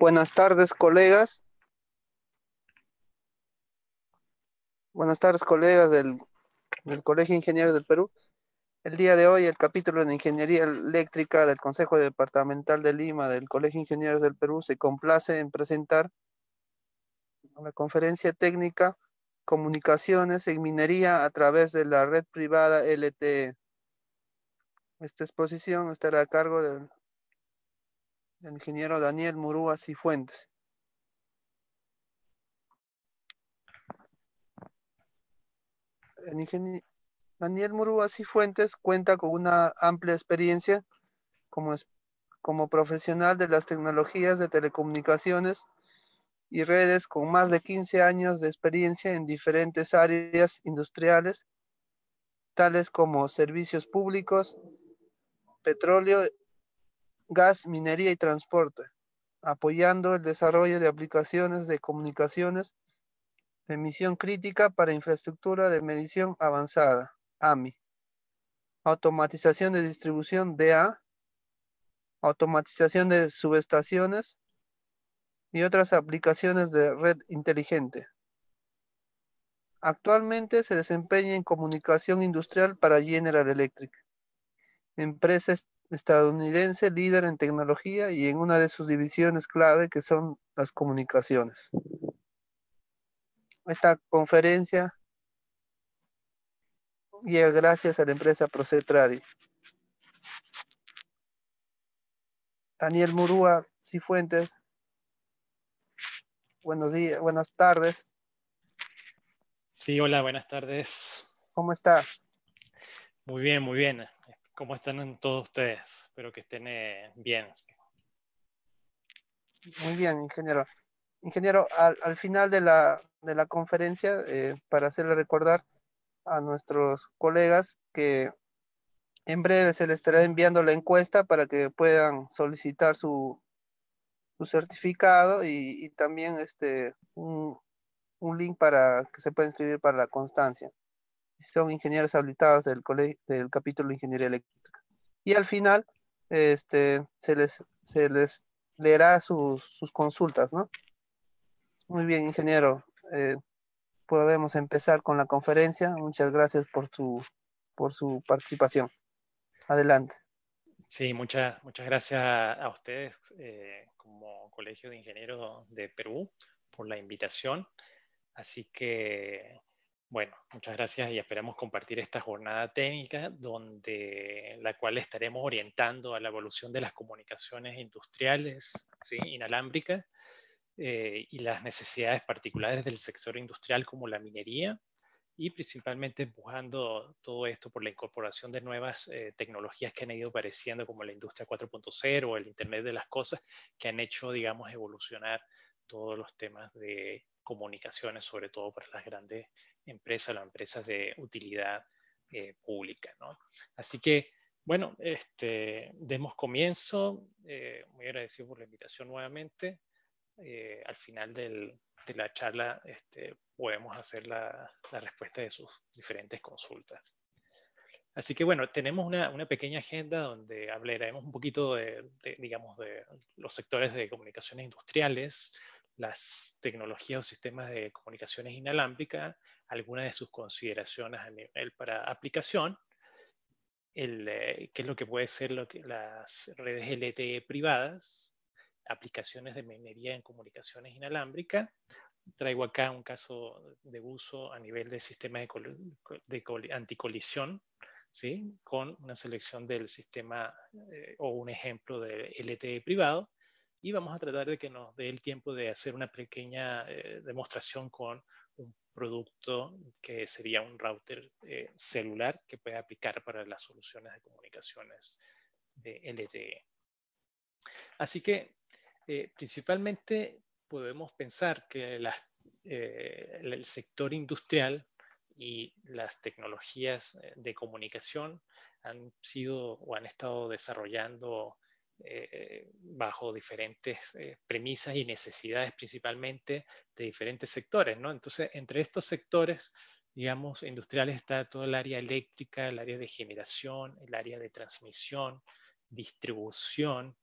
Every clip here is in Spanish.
Buenas tardes, colegas. Buenas tardes, colegas del Colegio de Ingenieros del Perú. El día de hoy, el capítulo de Ingeniería Eléctrica del Consejo Departamental de Lima del Colegio de Ingenieros del Perú se complace en presentar la conferencia técnica Comunicaciones en Minería a través de la red privada LTE. Esta exposición estará a cargo del ingeniero Daniel Murúa Cifuentes. El ingeniero Daniel Murúa Cifuentes cuenta con una amplia experiencia como, como profesional de las tecnologías de telecomunicaciones y redes con más de 15 años de experiencia en diferentes áreas industriales, tales como servicios públicos, petróleo, gas, minería y transporte, apoyando el desarrollo de aplicaciones de comunicaciones de misión crítica para infraestructura de medición avanzada, AMI, automatización de distribución DA, automatización de subestaciones y otras aplicaciones de red inteligente. Actualmente se desempeña en comunicación industrial para General Electric, empresa estadounidense líder en tecnología y en una de sus divisiones clave que son las comunicaciones. Esta conferencia llega gracias a la empresa Procetradi. Daniel Murúa Cifuentes, buenos días, buenas tardes. Sí, hola, buenas tardes. ¿Cómo está? Muy bien, muy bien. ¿Cómo están todos ustedes? Espero que estén bien. Muy bien, ingeniero. Ingeniero, al final de la conferencia, para hacerle recordar a nuestros colegas que en breve se les estará enviando la encuesta para que puedan solicitar su certificado y también un link para que se pueda inscribir para la constancia. Son ingenieros habilitados del capítulo de Ingeniería Eléctrica. Y al final se les leerá sus consultas, ¿no? Muy bien, ingeniero. Podemos empezar con la conferencia. Muchas gracias por su participación. Adelante. Sí, muchas gracias a ustedes como Colegio de Ingenieros de Perú por la invitación. Así que, bueno, muchas gracias y esperamos compartir esta jornada técnica donde la cual estaremos orientando a la evolución de las comunicaciones industriales, ¿sí?, inalámbricas y las necesidades particulares del sector industrial como la minería y principalmente empujando todo esto por la incorporación de nuevas tecnologías que han ido apareciendo como la industria 4.0 o el Internet de las cosas que han hecho, digamos, evolucionar todos los temas de comunicaciones, sobre todo para las grandes empresas, las empresas de utilidad pública, ¿no? Así que, bueno, demos comienzo. Muy agradecido por la invitación nuevamente. Al final de la charla podemos hacer la respuesta de sus diferentes consultas. Así que bueno, tenemos una pequeña agenda donde hablaremos un poquito digamos, de los sectores de comunicaciones industriales, las tecnologías o sistemas de comunicaciones inalámbricas, algunas de sus consideraciones a nivel para aplicación, qué es lo que puede ser las redes LTE privadas, aplicaciones de minería en comunicaciones inalámbricas. Traigo acá un caso de uso a nivel de sistema de anticolisión, ¿sí?, con una selección del sistema o un ejemplo de LTE privado. Y vamos a tratar de que nos dé el tiempo de hacer una pequeña demostración con un producto que sería un router celular que puede aplicar para las soluciones de comunicaciones de LTE. Así que principalmente podemos pensar que el sector industrial y las tecnologías de comunicación han sido o han estado desarrollando bajo diferentes premisas y necesidades principalmente de diferentes sectores, ¿no? Entonces, entre estos sectores, digamos, industriales está todo el área eléctrica, el área de generación, el área de transmisión, distribución,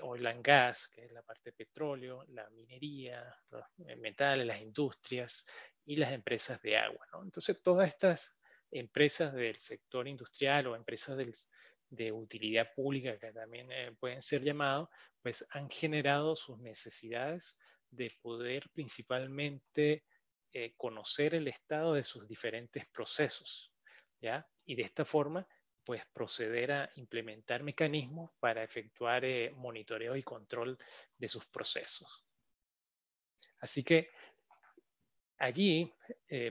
oil and gas, que es la parte de petróleo, la minería, los metales, las industrias y las empresas de agua, ¿no? Entonces, todas estas empresas del sector industrial o empresas de utilidad pública, que también pueden ser llamados, pues han generado sus necesidades de poder principalmente conocer el estado de sus diferentes procesos, ¿ya? Y de esta forma, pues proceder a implementar mecanismos para efectuar monitoreo y control de sus procesos. Así que allí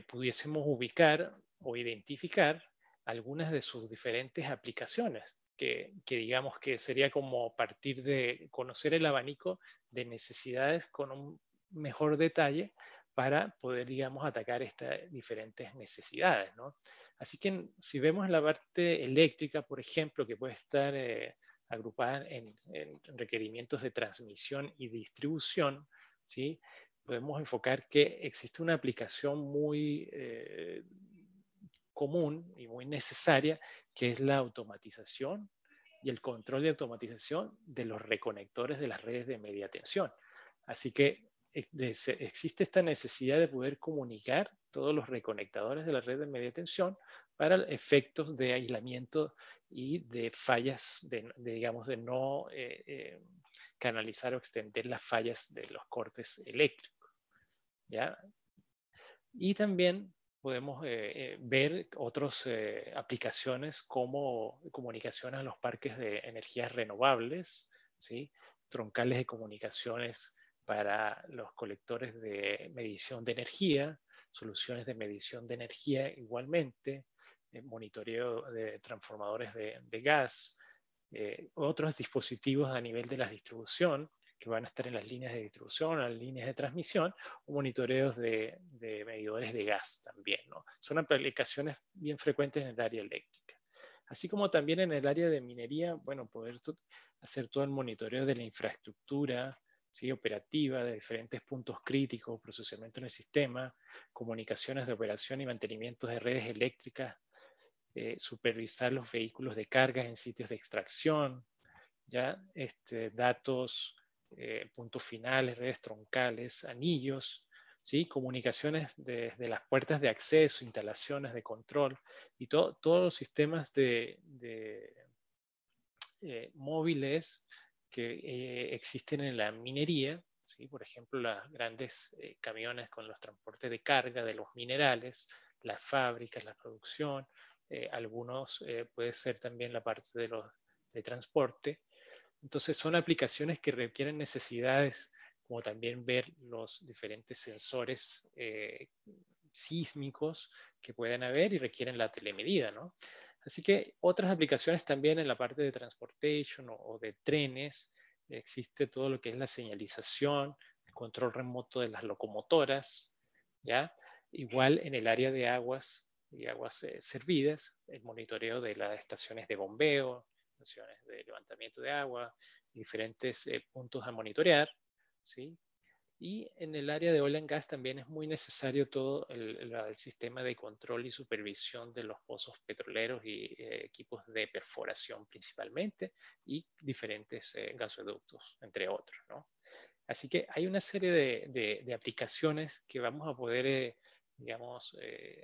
pudiésemos ubicar o identificar algunas de sus diferentes aplicaciones, que digamos que sería como partir de conocer el abanico de necesidades con un mejor detalle para poder, digamos, atacar estas diferentes necesidades, ¿no? Así que si vemos la parte eléctrica, por ejemplo, que puede estar agrupada en requerimientos de transmisión y distribución, ¿sí? Podemos enfocar que existe una aplicación muy común y muy necesaria, que es la automatización y el control de automatización de los reconectores de las redes de media tensión. Así que existe esta necesidad de poder comunicar todos los reconectadores de la red de media tensión para efectos de aislamiento y de fallas, digamos, de no canalizar o extender las fallas de los cortes eléctricos, ¿ya? Y también podemos ver otras aplicaciones como comunicación a los parques de energías renovables, ¿sí? Troncales de comunicaciones para los colectores de medición de energía, soluciones de medición de energía igualmente, monitoreo de transformadores de gas, otros dispositivos a nivel de la distribución que van a estar en las líneas de distribución, en las líneas de transmisión, o monitoreos de medidores de gas también, ¿no? Son aplicaciones bien frecuentes en el área eléctrica. Así como también en el área de minería, bueno, poder hacer todo el monitoreo de la infraestructura, ¿sí? Operativa, de diferentes puntos críticos, procesamiento en el sistema, comunicaciones de operación y mantenimiento de redes eléctricas, supervisar los vehículos de carga en sitios de extracción, ¿ya? Datos, puntos finales, redes troncales, anillos, ¿sí? Comunicaciones desde las puertas de acceso, instalaciones de control y todos los sistemas de móviles que existen en la minería, ¿sí? Por ejemplo, los grandes camiones con los transportes de carga de los minerales, las fábricas, la producción, algunos puede ser también la parte de transporte. Entonces son aplicaciones que requieren necesidades, como también ver los diferentes sensores sísmicos que pueden haber y requieren la telemedida, ¿no? Así que otras aplicaciones también en la parte de transportation o de trenes, existe todo lo que es la señalización, el control remoto de las locomotoras, ¿ya? Igual en el área de aguas y aguas servidas, el monitoreo de las estaciones de bombeo, estaciones de levantamiento de agua, diferentes puntos a monitorear, ¿sí? Y en el área de oil and gas también es muy necesario todo el sistema de control y supervisión de los pozos petroleros y equipos de perforación principalmente y diferentes gasoductos, entre otros, ¿no? Así que hay una serie de aplicaciones que vamos a poder, digamos,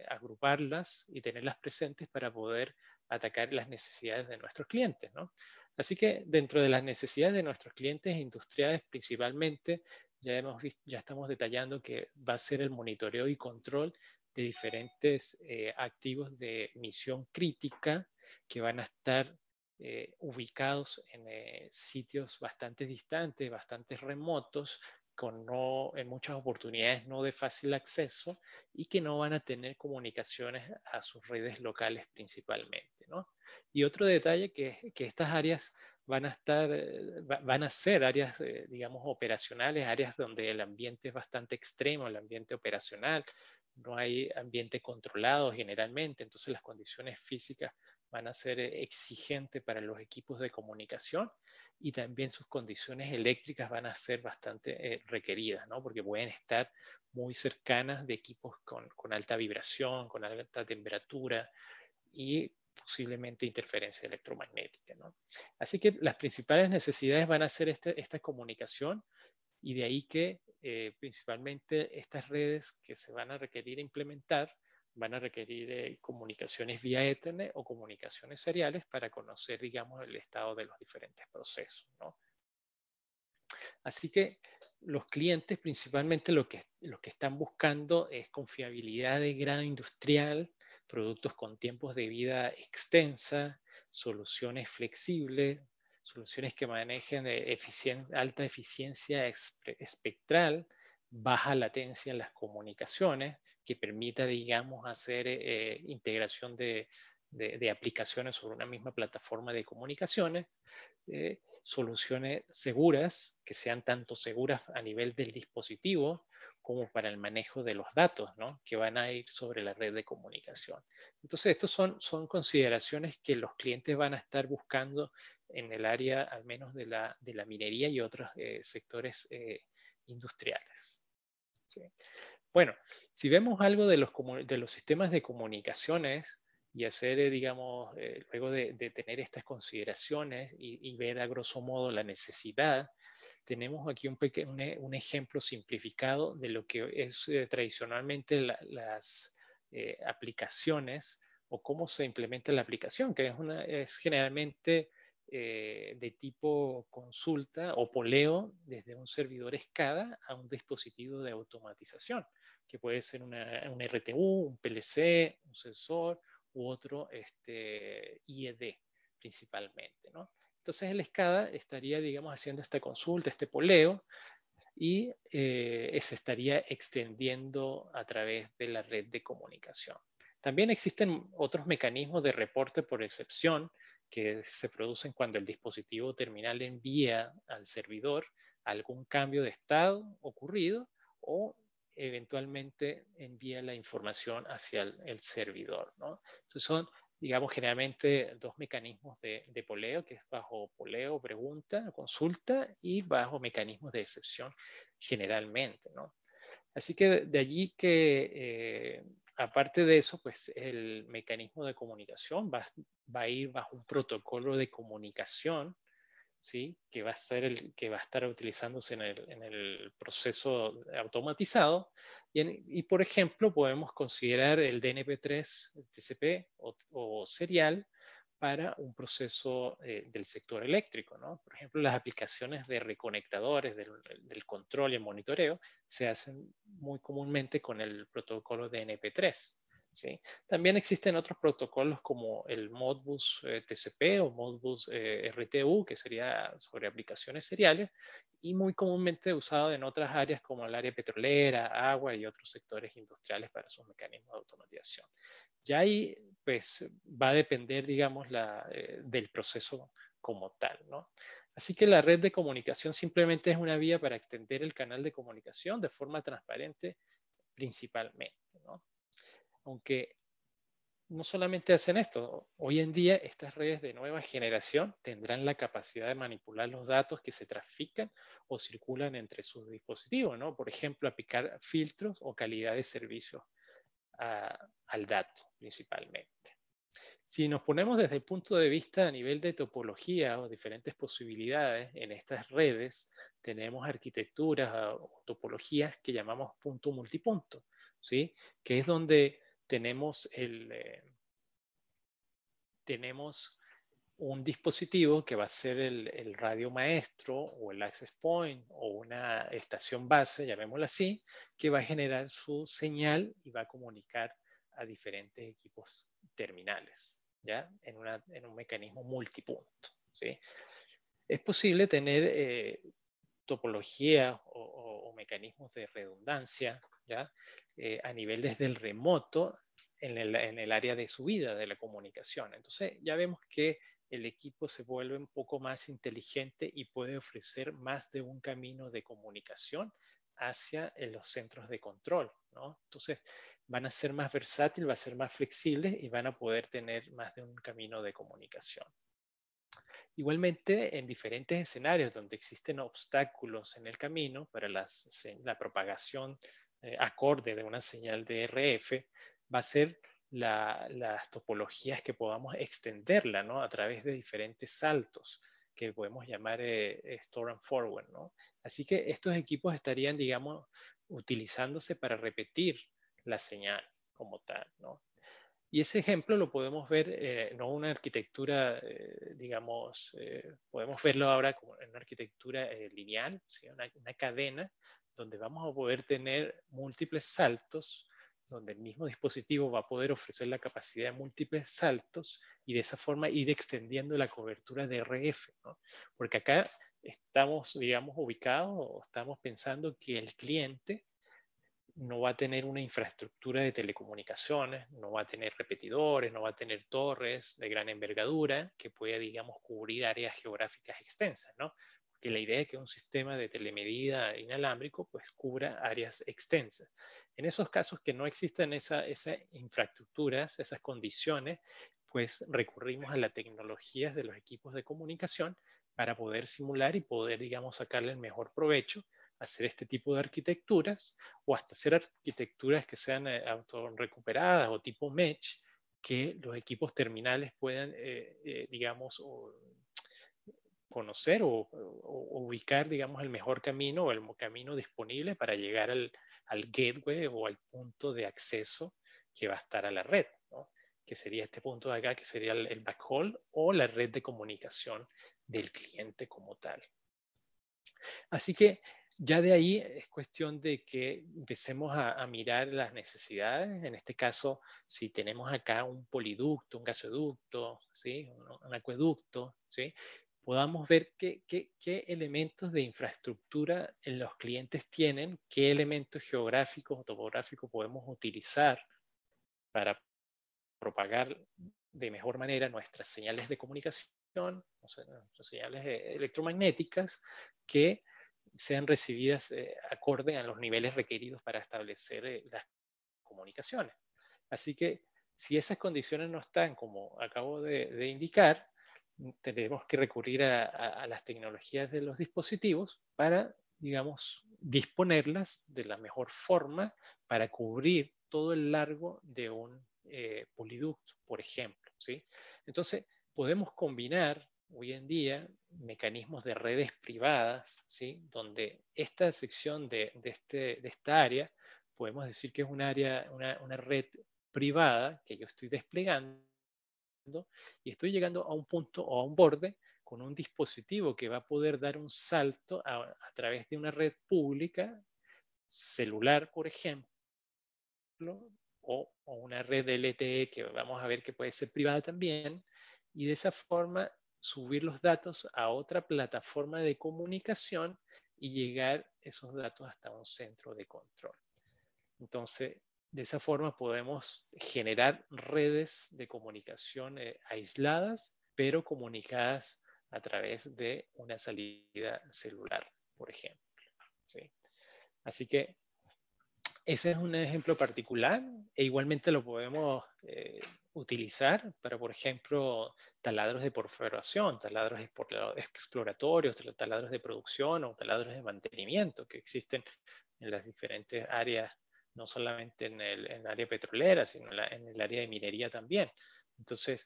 agruparlas y tenerlas presentes para poder atacar las necesidades de nuestros clientes, ¿no? Así que dentro de las necesidades de nuestros clientes industriales principalmente, ya estamos detallando que va a ser el monitoreo y control de diferentes activos de misión crítica que van a estar ubicados en sitios bastante distantes, bastante remotos, en muchas oportunidades no de fácil acceso y que no van a tener comunicaciones a sus redes locales principalmente, ¿no? Y otro detalle que estas áreas van a ser áreas, digamos, operacionales, áreas donde el ambiente es bastante extremo, el ambiente operacional, no hay ambiente controlado generalmente, entonces las condiciones físicas van a ser exigentes para los equipos de comunicación y también sus condiciones eléctricas van a ser bastante requeridas, ¿no? Porque pueden estar muy cercanas de equipos con alta vibración, con alta temperatura y posiblemente interferencia electromagnética, ¿no? Así que las principales necesidades van a ser esta comunicación, y de ahí que principalmente estas redes que se van a requerir implementar van a requerir comunicaciones vía Ethernet o comunicaciones seriales para conocer, digamos, el estado de los diferentes procesos, ¿no? Así que los clientes principalmente lo que están buscando es confiabilidad de grado industrial, productos con tiempos de vida extensa, soluciones flexibles, soluciones que manejen alta eficiencia espectral, baja latencia en las comunicaciones, que permita, digamos, hacer integración de aplicaciones sobre una misma plataforma de comunicaciones, soluciones seguras, que sean tanto seguras a nivel del dispositivo como para el manejo de los datos, ¿no?, que van a ir sobre la red de comunicación. Entonces, estos son consideraciones que los clientes van a estar buscando en el área, al menos de la minería y otros sectores industriales. ¿Sí? Bueno, si vemos algo de los sistemas de comunicaciones y hacer, digamos, luego de tener estas consideraciones y ver a grosso modo la necesidad, tenemos aquí un ejemplo simplificado de lo que es tradicionalmente las aplicaciones o cómo se implementa la aplicación, que es generalmente de tipo consulta o poleo desde un servidor SCADA a un dispositivo de automatización, que puede ser un RTU, un PLC, un sensor u otro IED principalmente, ¿no? Entonces el SCADA estaría, digamos, haciendo esta consulta, este poleo, y se estaría extendiendo a través de la red de comunicación. También existen otros mecanismos de reporte por excepción que se producen cuando el dispositivo terminal envía al servidor algún cambio de estado ocurrido o eventualmente envía la información hacia el servidor, ¿no? Entonces son, digamos, generalmente dos mecanismos de poleo, que es bajo poleo, pregunta, consulta, y bajo mecanismos de excepción generalmente, ¿no? Así que de allí que, aparte de eso, pues el mecanismo de comunicación va a ir bajo un protocolo de comunicación, ¿sí?, que va a estar utilizándose en el proceso automatizado. Y, por ejemplo, podemos considerar el DNP3 TCP o serial para un proceso del sector eléctrico, ¿no? Por ejemplo, las aplicaciones de reconectadores del control y el monitoreo se hacen muy comúnmente con el protocolo DNP3. ¿Sí? También existen otros protocolos como el Modbus TCP o Modbus RTU, que sería sobre aplicaciones seriales, y muy comúnmente usado en otras áreas como el área petrolera, agua y otros sectores industriales para sus mecanismos de automatización. Ya ahí, pues, va a depender, digamos, del proceso como tal, ¿no? Así que la red de comunicación simplemente es una vía para extender el canal de comunicación de forma transparente principalmente, ¿no? Aunque no solamente hacen esto, hoy en día estas redes de nueva generación tendrán la capacidad de manipular los datos que se trafican o circulan entre sus dispositivos, ¿no? Por ejemplo, aplicar filtros o calidad de servicio al dato principalmente. Si nos ponemos desde el punto de vista a nivel de topología o diferentes posibilidades en estas redes, tenemos arquitecturas o topologías que llamamos punto multipunto, ¿sí?, que es donde tenemos un dispositivo que va a ser el radio maestro o el access point o una estación base, llamémosla así, que va a generar su señal y va a comunicar a diferentes equipos terminales, ¿ya? En un mecanismo multipunto, ¿sí? Es posible tener topología o mecanismos de redundancia, ¿ya? A nivel desde el remoto en el área de subida de la comunicación. Entonces ya vemos que el equipo se vuelve un poco más inteligente y puede ofrecer más de un camino de comunicación hacia los centros de control, ¿no? Entonces van a ser más versátiles, va a ser más flexibles y van a poder tener más de un camino de comunicación. Igualmente, en diferentes escenarios donde existen obstáculos en el camino para la propagación acorde de una señal de RF, va a ser las topologías que podamos extenderla, ¿no? A través de diferentes saltos que podemos llamar store and forward, ¿no? Así que estos equipos estarían, digamos, utilizándose para repetir la señal como tal, ¿no? Y ese ejemplo lo podemos ver, no una arquitectura, digamos, podemos verlo ahora como en una arquitectura lineal, ¿sí? Una cadena donde vamos a poder tener múltiples saltos, donde el mismo dispositivo va a poder ofrecer la capacidad de múltiples saltos y de esa forma ir extendiendo la cobertura de RF, ¿no? Porque acá estamos, digamos, ubicados o estamos pensando que el cliente no va a tener una infraestructura de telecomunicaciones, no va a tener repetidores, no va a tener torres de gran envergadura que pueda, digamos, cubrir áreas geográficas extensas, ¿no? Porque la idea es que un sistema de telemedida inalámbrico pues cubra áreas extensas. En esos casos que no existen esas infraestructuras, esas condiciones, pues recurrimos a las tecnologías de los equipos de comunicación para poder simular y poder, digamos, sacarle el mejor provecho, hacer este tipo de arquitecturas o hasta hacer arquitecturas que sean autorrecuperadas o tipo mesh, que los equipos terminales puedan, digamos, conocer o ubicar, digamos, el mejor camino o el camino disponible para llegar al gateway o al punto de acceso que va a estar a la red, ¿no? Que sería este punto de acá, que sería el backhaul o la red de comunicación del cliente como tal. Así que ya de ahí es cuestión de que empecemos a mirar las necesidades. En este caso, si tenemos acá un poliducto, un gasoducto, ¿sí? Un acueducto, ¿sí? Podamos ver qué elementos de infraestructura los clientes tienen, qué elementos geográficos o topográficos podemos utilizar para propagar de mejor manera nuestras señales de comunicación, o sea, nuestras señales electromagnéticas, que sean recibidas acorde a los niveles requeridos para establecer las comunicaciones. Así que si esas condiciones no están como acabo de indicar, tenemos que recurrir a las tecnologías de los dispositivos para, digamos, disponerlas de la mejor forma para cubrir todo el largo de un poliducto, por ejemplo, ¿sí? Entonces, podemos combinar hoy en día mecanismos de redes privadas, ¿sí? Donde esta sección de esta área, podemos decir que es un área, una red privada que yo estoy desplegando y estoy llegando a un punto o a un borde con un dispositivo que va a poder dar un salto a través de una red pública, celular, por ejemplo, o una red LTE que vamos a ver que puede ser privada también, y de esa forma subir los datos a otra plataforma de comunicación y llegar esos datos hasta un centro de control. Entonces, de esa forma podemos generar redes de comunicación aisladas, pero comunicadas a través de una salida celular, por ejemplo, ¿sí? Así que ese es un ejemplo particular e igualmente lo podemos utilizar para, por ejemplo, taladros de perforación, taladros exploratorios, taladros de producción o taladros de mantenimiento que existen en las diferentes áreas, no solamente en el área petrolera, sino en el área de minería también. Entonces,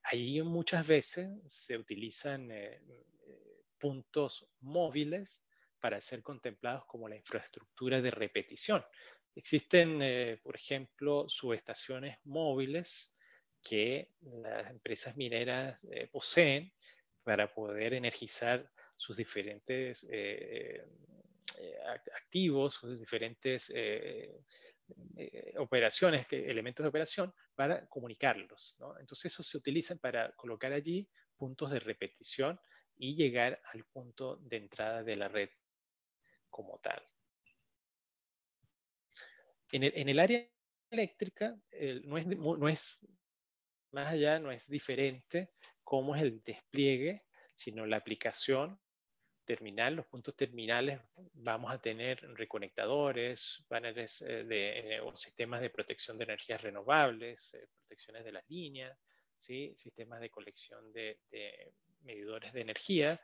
ahí muchas veces se utilizan puntos móviles para ser contemplados como la infraestructura de repetición. Existen, por ejemplo, subestaciones móviles que las empresas mineras poseen para poder energizar sus diferentes activos, sus diferentes operaciones, elementos de operación, para comunicarlos, ¿no? Entonces, eso se utiliza para colocar allí puntos de repetición y llegar al punto de entrada de la red como tal. En el área eléctrica no es más allá, no es diferente cómo es el despliegue, sino la aplicación terminal, los puntos terminales, vamos a tener reconectadores, paneles o sistemas de protección de energías renovables, protecciones de las líneas, ¿sí? Sistemas de colección de medidores de energía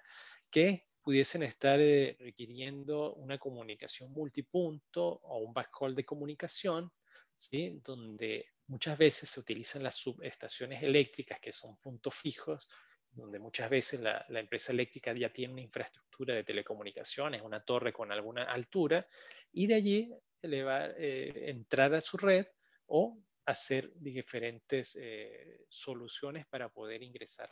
que pudiesen estar requiriendo una comunicación multipunto o un backhaul de comunicación, ¿sí? Donde muchas veces se utilizan las subestaciones eléctricas, que son puntos fijos, donde muchas veces la empresa eléctrica ya tiene una infraestructura de telecomunicaciones, una torre con alguna altura, y de allí le va a entrar a su red o hacer diferentes soluciones para poder ingresar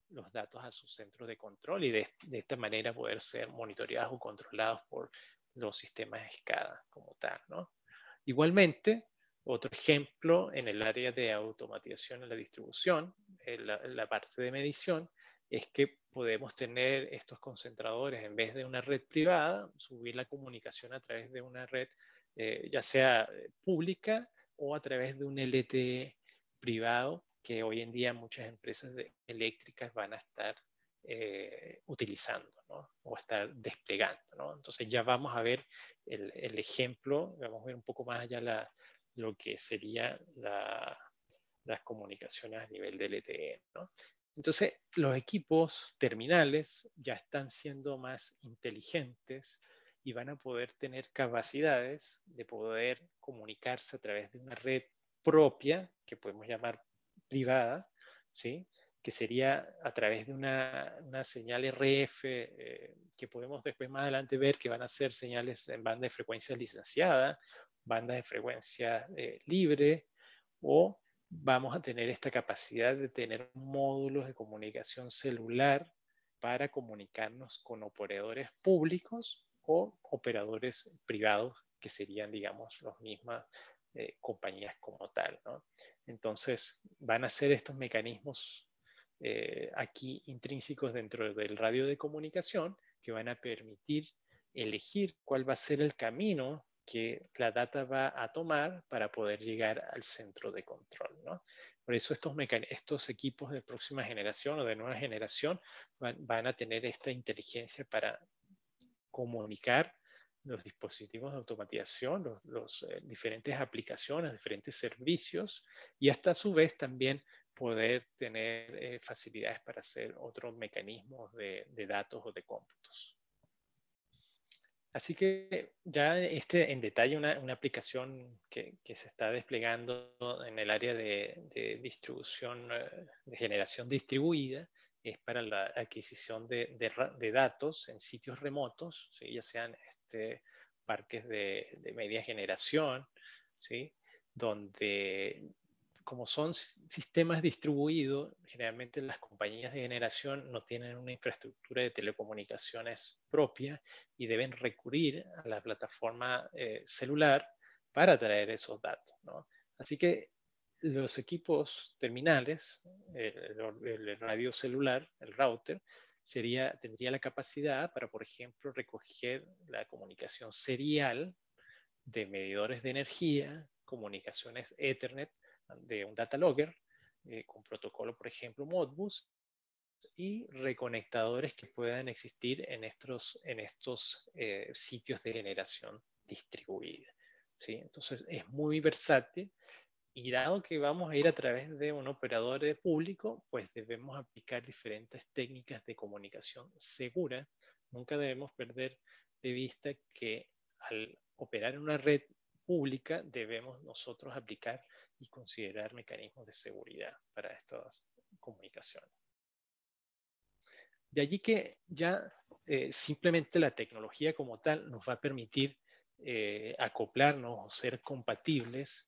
los datos a sus centros de control y de esta manera poder ser monitoreados o controlados por los sistemas SCADA como tal, ¿no? Igualmente, otro ejemplo en el área de automatización en la distribución, en la parte de medición, es que podemos tener estos concentradores en vez de una red privada, subir la comunicación a través de una red ya sea pública o a través de un LTE privado que hoy en día muchas empresas eléctricas van a estar utilizando, ¿no? O estar desplegando, ¿no? Entonces ya vamos a ver el ejemplo, vamos a ver un poco más allá lo que sería las comunicaciones a nivel de LTE, ¿no? Entonces, los equipos terminales ya están siendo más inteligentes y van a poder tener capacidades de poder comunicarse a través de una red propia, que podemos llamar privada, ¿sí? Que sería a través de una señal RF, que podemos después más adelante ver que van a ser señales en banda de frecuencia licenciada, bandas de frecuencia libre, o vamos a tener esta capacidad de tener módulos de comunicación celular para comunicarnos con operadores públicos o operadores privados, que serían, digamos, las mismas compañías como tal, ¿no? Entonces, van a ser estos mecanismos aquí intrínsecos dentro del radio de comunicación que van a permitir elegir cuál va a ser el camino que la data va a tomar para poder llegar al centro de control, ¿no? Por eso estos equipos de próxima generación o de nueva generación van a tener esta inteligencia para comunicar los dispositivos de automatización, los diferentes aplicaciones, diferentes servicios, y hasta a su vez también poder tener facilidades para hacer otros mecanismos de datos o de cómputos. Así que ya en detalle una aplicación que se está desplegando en el área de distribución, de generación distribuida, es para la adquisición de datos en sitios remotos, ¿sí? Ya sean parques de media generación, ¿sí? Donde como son sistemas distribuidos, generalmente las compañías de generación no tienen una infraestructura de telecomunicaciones propia y deben recurrir a la plataforma celular para traer esos datos, ¿no? Así que los equipos terminales, el radio celular, el router, tendría la capacidad para, por ejemplo, recoger la comunicación serial de medidores de energía, comunicaciones Ethernet de un data logger, con protocolo, por ejemplo, Modbus, y reconectadores que puedan existir en estos sitios de generación distribuida, ¿sí? Entonces es muy versátil y dado que vamos a ir a través de un operador de público, pues debemos aplicar diferentes técnicas de comunicación segura. Nunca debemos perder de vista que al operar en una red pública debemos nosotros aplicar y considerar mecanismos de seguridad para estas comunicaciones. De allí que ya simplemente la tecnología como tal nos va a permitir acoplarnos o ser compatibles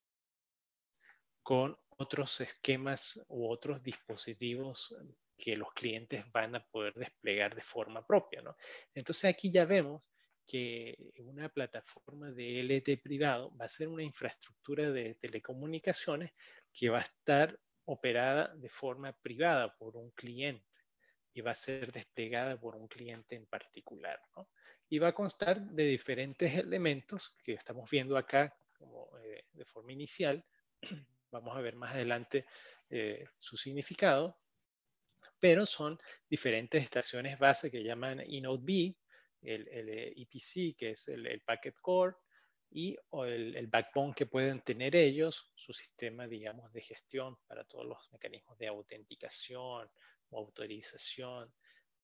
con otros esquemas u otros dispositivos que los clientes van a poder desplegar de forma propia, ¿no? Entonces aquí ya vemos que una plataforma de LTE privado va a ser una infraestructura de telecomunicaciones que va a estar operada de forma privada por un cliente y va a ser desplegada por un cliente en particular, ¿no? Y va a constar de diferentes elementos que estamos viendo acá como, de forma inicial. Vamos a ver más adelante su significado, pero son diferentes estaciones base que llaman eNodeB, el EPC, que es el Packet Core, y o el backbone que pueden tener ellos, su sistema, digamos, de gestión para todos los mecanismos de autenticación o autorización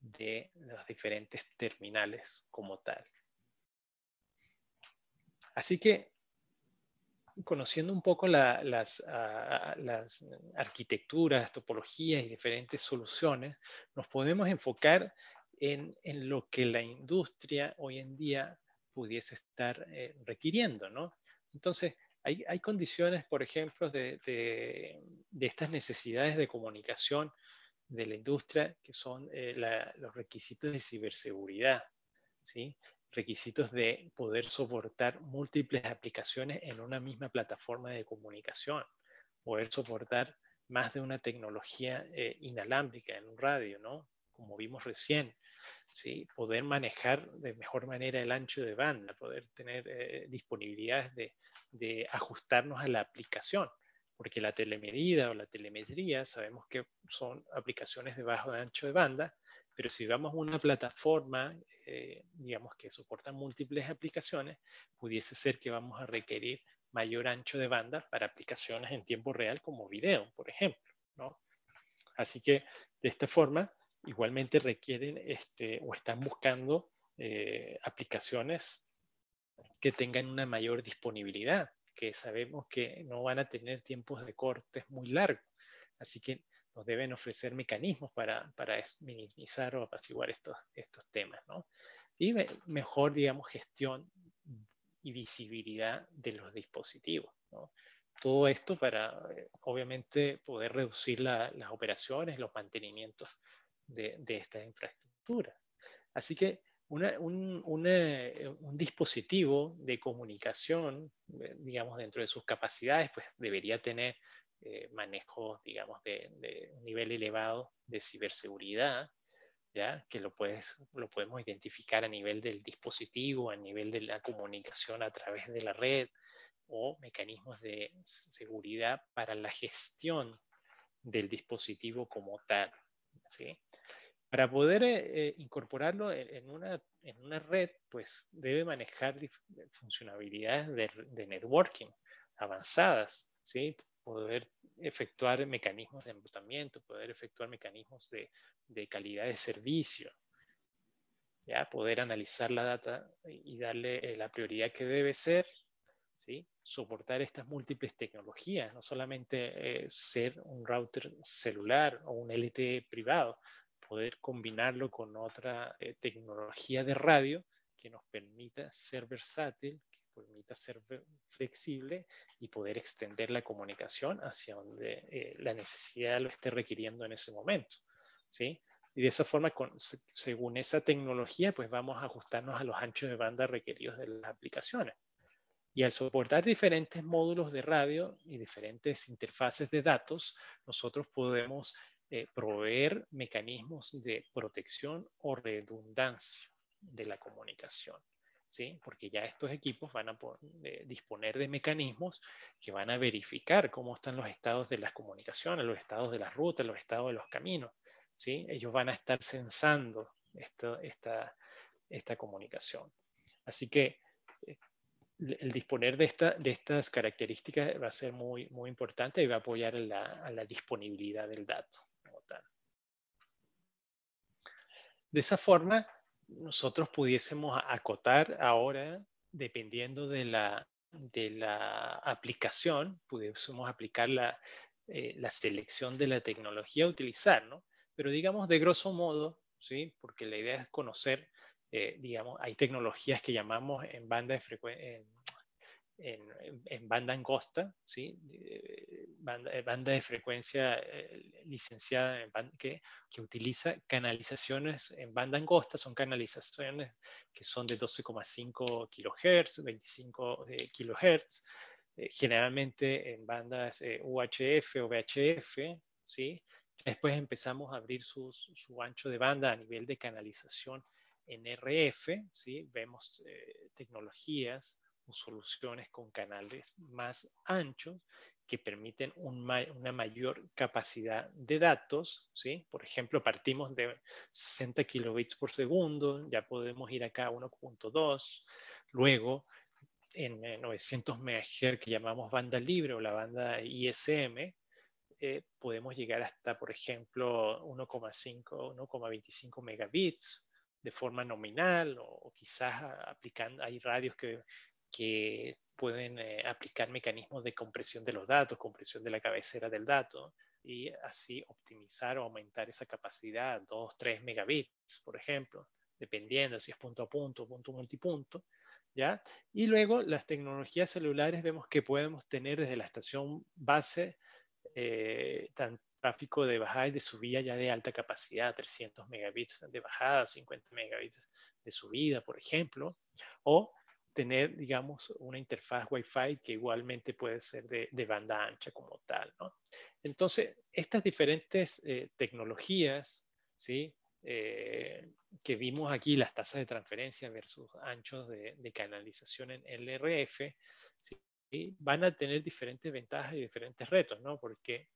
de las diferentes terminales como tal. Así que conociendo un poco las arquitecturas, topologías y diferentes soluciones, nos podemos enfocar en lo que la industria hoy en día pudiese estar requiriendo, ¿no? Entonces, hay condiciones, por ejemplo, de estas necesidades de comunicación de la industria que son los requisitos de ciberseguridad, ¿sí? Requisitos de poder soportar múltiples aplicaciones en una misma plataforma de comunicación, poder soportar más de una tecnología inalámbrica en un radio, ¿no? Como vimos recién, ¿sí? Poder manejar de mejor manera el ancho de banda, poder tener disponibilidades de ajustarnos a la aplicación, porque la telemedida o la telemetría sabemos que son aplicaciones de bajo ancho de banda, pero si vamos a una plataforma, digamos que soporta múltiples aplicaciones, pudiese ser que vamos a requerir mayor ancho de banda para aplicaciones en tiempo real como video, por ejemplo, ¿no? Así que de esta forma, igualmente requieren o están buscando aplicaciones que tengan una mayor disponibilidad, que sabemos que no van a tener tiempos de cortes muy largos. Así que nos deben ofrecer mecanismos para minimizar o apaciguar estos temas, ¿no? Y mejor, digamos, gestión y visibilidad de los dispositivos, ¿no? Todo esto para, obviamente, poder reducir las operaciones, los mantenimientos de esta infraestructura. Así que un dispositivo de comunicación, digamos, dentro de sus capacidades, pues debería tener manejos, digamos, de un nivel elevado de ciberseguridad, ¿ya? Que lo podemos identificar a nivel del dispositivo, a nivel de la comunicación a través de la red, o mecanismos de seguridad para la gestión del dispositivo como tal, ¿sí? Para poder incorporarlo en una red, pues debe manejar funcionalidades de networking avanzadas, ¿sí? Poder efectuar mecanismos de enrutamiento, poder efectuar mecanismos de calidad de servicio, ¿ya? Poder analizar la data y darle la prioridad que debe ser, ¿sí? Soportar estas múltiples tecnologías, no solamente ser un router celular o un LTE privado, poder combinarlo con otra tecnología de radio que nos permita ser versátil, que permita ser flexible y poder extender la comunicación hacia donde la necesidad lo esté requiriendo en ese momento, ¿sí? Y de esa forma, según esa tecnología, pues vamos a ajustarnos a los anchos de banda requeridos de las aplicaciones. Y al soportar diferentes módulos de radio y diferentes interfaces de datos, nosotros podemos proveer mecanismos de protección o redundancia de la comunicación, ¿sí? Porque ya estos equipos van a disponer de mecanismos que van a verificar cómo están los estados de las comunicaciones, los estados de las rutas, los estados de los caminos, ¿sí? Ellos van a estar censando esta comunicación. Así que el disponer de estas características va a ser muy importante y va a apoyar a la disponibilidad del dato como tal. De esa forma, nosotros pudiésemos acotar ahora, dependiendo de la aplicación, pudiésemos aplicar la selección de la tecnología a utilizar, ¿no? Pero digamos de grosso modo, ¿sí? Porque la idea es conocer, digamos, hay tecnologías que llamamos en banda de frecuencia, en banda angosta, ¿sí? Banda de frecuencia licenciada que utiliza canalizaciones en banda angosta, son canalizaciones que son de 12,5 kHz, 25 kHz, generalmente en bandas UHF o VHF, ¿sí? Después empezamos a abrir su ancho de banda a nivel de canalización en RF, ¿sí? Vemos tecnologías o soluciones con canales más anchos que permiten una mayor capacidad de datos, ¿sí? Por ejemplo, partimos de 60 kilobits por segundo, ya podemos ir acá a 1.2, luego en 900 MHz que llamamos banda libre o la banda ISM, podemos llegar hasta, por ejemplo, 1,5, 1,25 megabits de forma nominal o quizás aplicando, hay radios que que pueden aplicar mecanismos de compresión de los datos, compresión de la cabecera del dato, y así optimizar o aumentar esa capacidad, 2, 3 megabits, por ejemplo, dependiendo si es punto a punto, punto multipunto, ¿ya? Y luego las tecnologías celulares vemos que podemos tener desde la estación base tráfico de bajada y de subida ya de alta capacidad, 300 megabits de bajada, 50 megabits de subida, por ejemplo, o tener, digamos, una interfaz Wi-Fi que igualmente puede ser de banda ancha como tal, ¿no? Entonces, estas diferentes tecnologías, ¿sí? Que vimos aquí, las tasas de transferencia versus anchos de canalización en LRF, ¿sí? Van a tener diferentes ventajas y diferentes retos, ¿no? Porque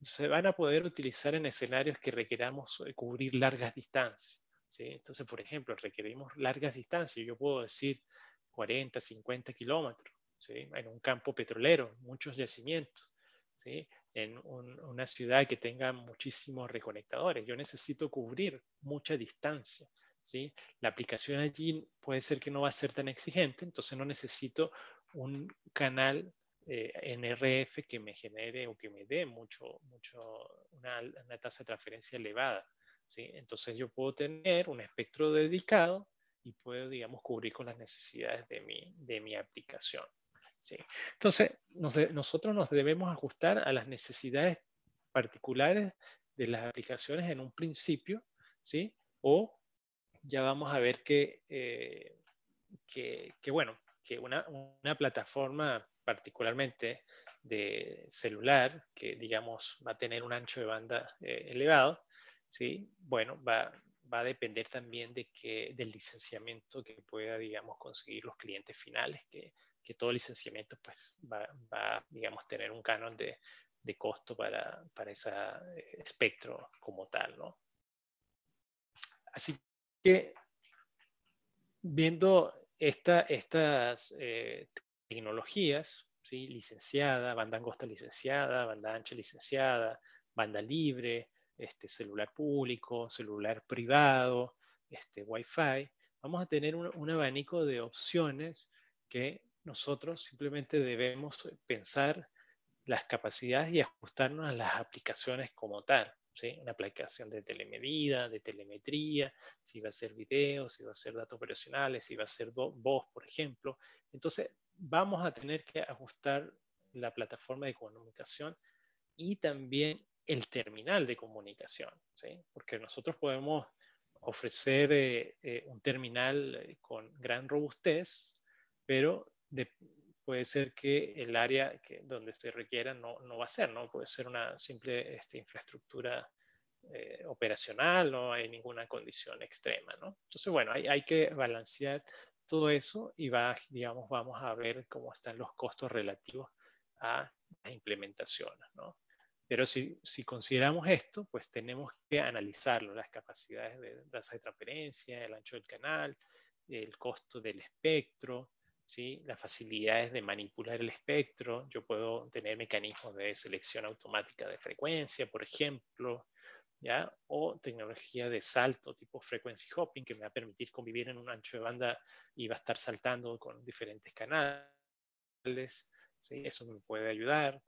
se van a poder utilizar en escenarios que requeramos cubrir largas distancias, ¿sí? Entonces, por ejemplo, requerimos largas distancias. Yo puedo decir 40, 50 kilómetros, ¿sí? En un campo petrolero, muchos yacimientos, ¿sí? En una ciudad que tenga muchísimos reconectadores. Yo necesito cubrir mucha distancia, ¿sí? La aplicación allí puede ser que no va a ser tan exigente, entonces no necesito un canal NRF que me genere o que me dé una tasa de transferencia elevada, ¿sí? Entonces yo puedo tener un espectro dedicado y puedo, digamos, cubrir con las necesidades de mi aplicación, ¿sí? Entonces, nosotros nos debemos ajustar a las necesidades particulares de las aplicaciones en un principio, ¿sí? O ya vamos a ver bueno, que una plataforma particularmente de celular, que digamos va a tener un ancho de banda elevado, ¿sí? Bueno, va a depender también del licenciamiento que pueda, digamos, conseguir los clientes finales, que todo licenciamiento pues va, digamos, tener un canon de costo para ese espectro como tal, ¿no? Así que viendo estas tecnologías, ¿sí? Licenciada, banda angosta licenciada, banda ancha licenciada, banda libre, celular público, celular privado, Wi-Fi, vamos a tener un abanico de opciones que nosotros simplemente debemos pensar las capacidades y ajustarnos a las aplicaciones como tal, ¿sí? Una aplicación de telemedida, de telemetría, si va a ser video, si va a ser datos operacionales, si va a ser voz, por ejemplo. Entonces, vamos a tener que ajustar la plataforma de comunicación y también el terminal de comunicación, ¿sí? Porque nosotros podemos ofrecer un terminal con gran robustez, pero puede ser que el área donde se requiera no va a ser, ¿no? Puede ser una simple infraestructura operacional, no hay ninguna condición extrema, ¿no? Entonces, bueno, hay que balancear todo eso y digamos, vamos a ver cómo están los costos relativos a las implementaciones, ¿no? Pero si consideramos esto, pues tenemos que analizarlo, las capacidades de tasa de transferencia, el ancho del canal, el costo del espectro, ¿sí? Las facilidades de manipular el espectro. Yo puedo tener mecanismos de selección automática de frecuencia, por ejemplo, ¿ya? O tecnología de salto tipo frequency hopping que me va a permitir convivir en un ancho de banda y va a estar saltando con diferentes canales, ¿sí? Eso me puede ayudar.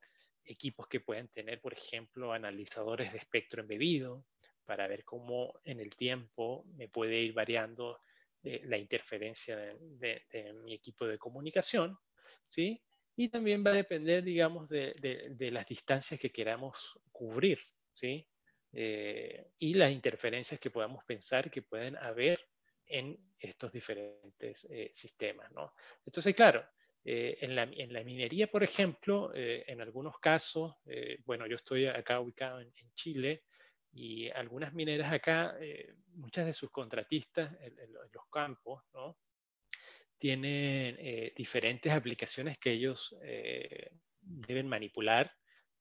Equipos que pueden tener, por ejemplo, analizadores de espectro embebido para ver cómo en el tiempo me puede ir variando la interferencia de mi equipo de comunicación, ¿sí? Y también va a depender, digamos, de las distancias que queramos cubrir, ¿sí? Y las interferencias que podamos pensar que pueden haber en estos diferentes sistemas, ¿no? Entonces, claro, en la minería, por ejemplo, en algunos casos, bueno, yo estoy acá ubicado en Chile y algunas mineras acá, muchas de sus contratistas en los campos, ¿no? Tienen diferentes aplicaciones que ellos deben manipular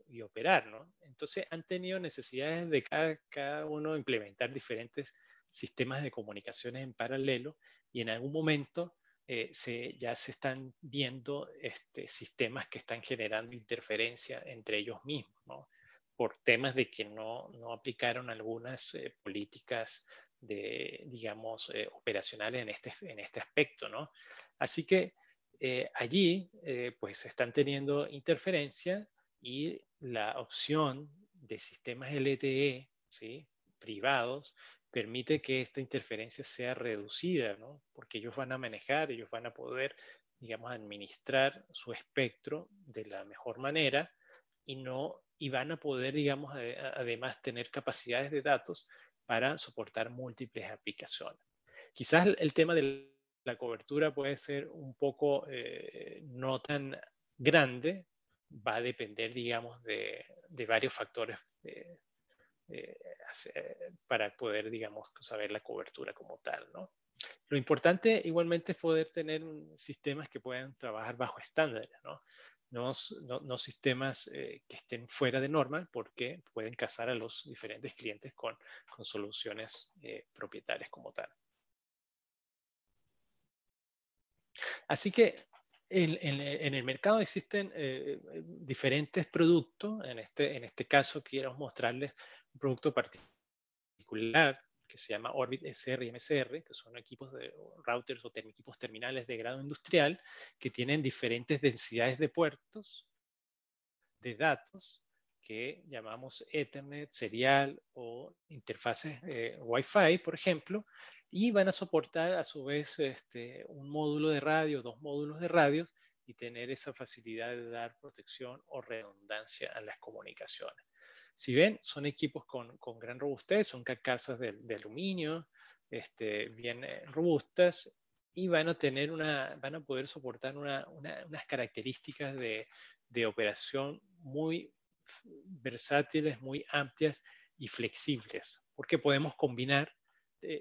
y operar, ¿no? Entonces han tenido necesidades de cada uno implementar diferentes sistemas de comunicaciones en paralelo y en algún momento ya se están viendo sistemas que están generando interferencia entre ellos mismos, ¿no? Por temas de que no aplicaron algunas políticas digamos, operacionales en este aspecto, ¿no? Así que allí pues están teniendo interferencia y la opción de sistemas LTE, ¿sí?, privados permite que esta interferencia sea reducida, ¿no? Porque ellos van a manejar, ellos van a poder, digamos, administrar su espectro de la mejor manera y van a poder, digamos, además tener capacidades de datos para soportar múltiples aplicaciones. Quizás el tema de la cobertura puede ser un poco no tan grande, va a depender, digamos, de varios factores eh, para poder, digamos, saber la cobertura como tal, ¿no? Lo importante igualmente es poder tener sistemas que puedan trabajar bajo estándares, ¿no? No sistemas que estén fuera de norma porque pueden casar a los diferentes clientes con soluciones propietarias como tal. Así que en el mercado existen diferentes productos. En este caso quiero mostrarles un producto particular que se llama Orbit SR y MSR, que son equipos de routers o equipos terminales de grado industrial que tienen diferentes densidades de puertos de datos que llamamos Ethernet, serial o interfaces Wi-Fi, por ejemplo, y van a soportar a su vez un módulo de radio, dos módulos de radio, y tener esa facilidad de dar protección o redundancia a las comunicaciones. Si ven, son equipos con gran robustez, son carcasas de aluminio, bien robustas, y van a poder soportar unas características de operación muy versátiles, muy amplias y flexibles, porque podemos combinar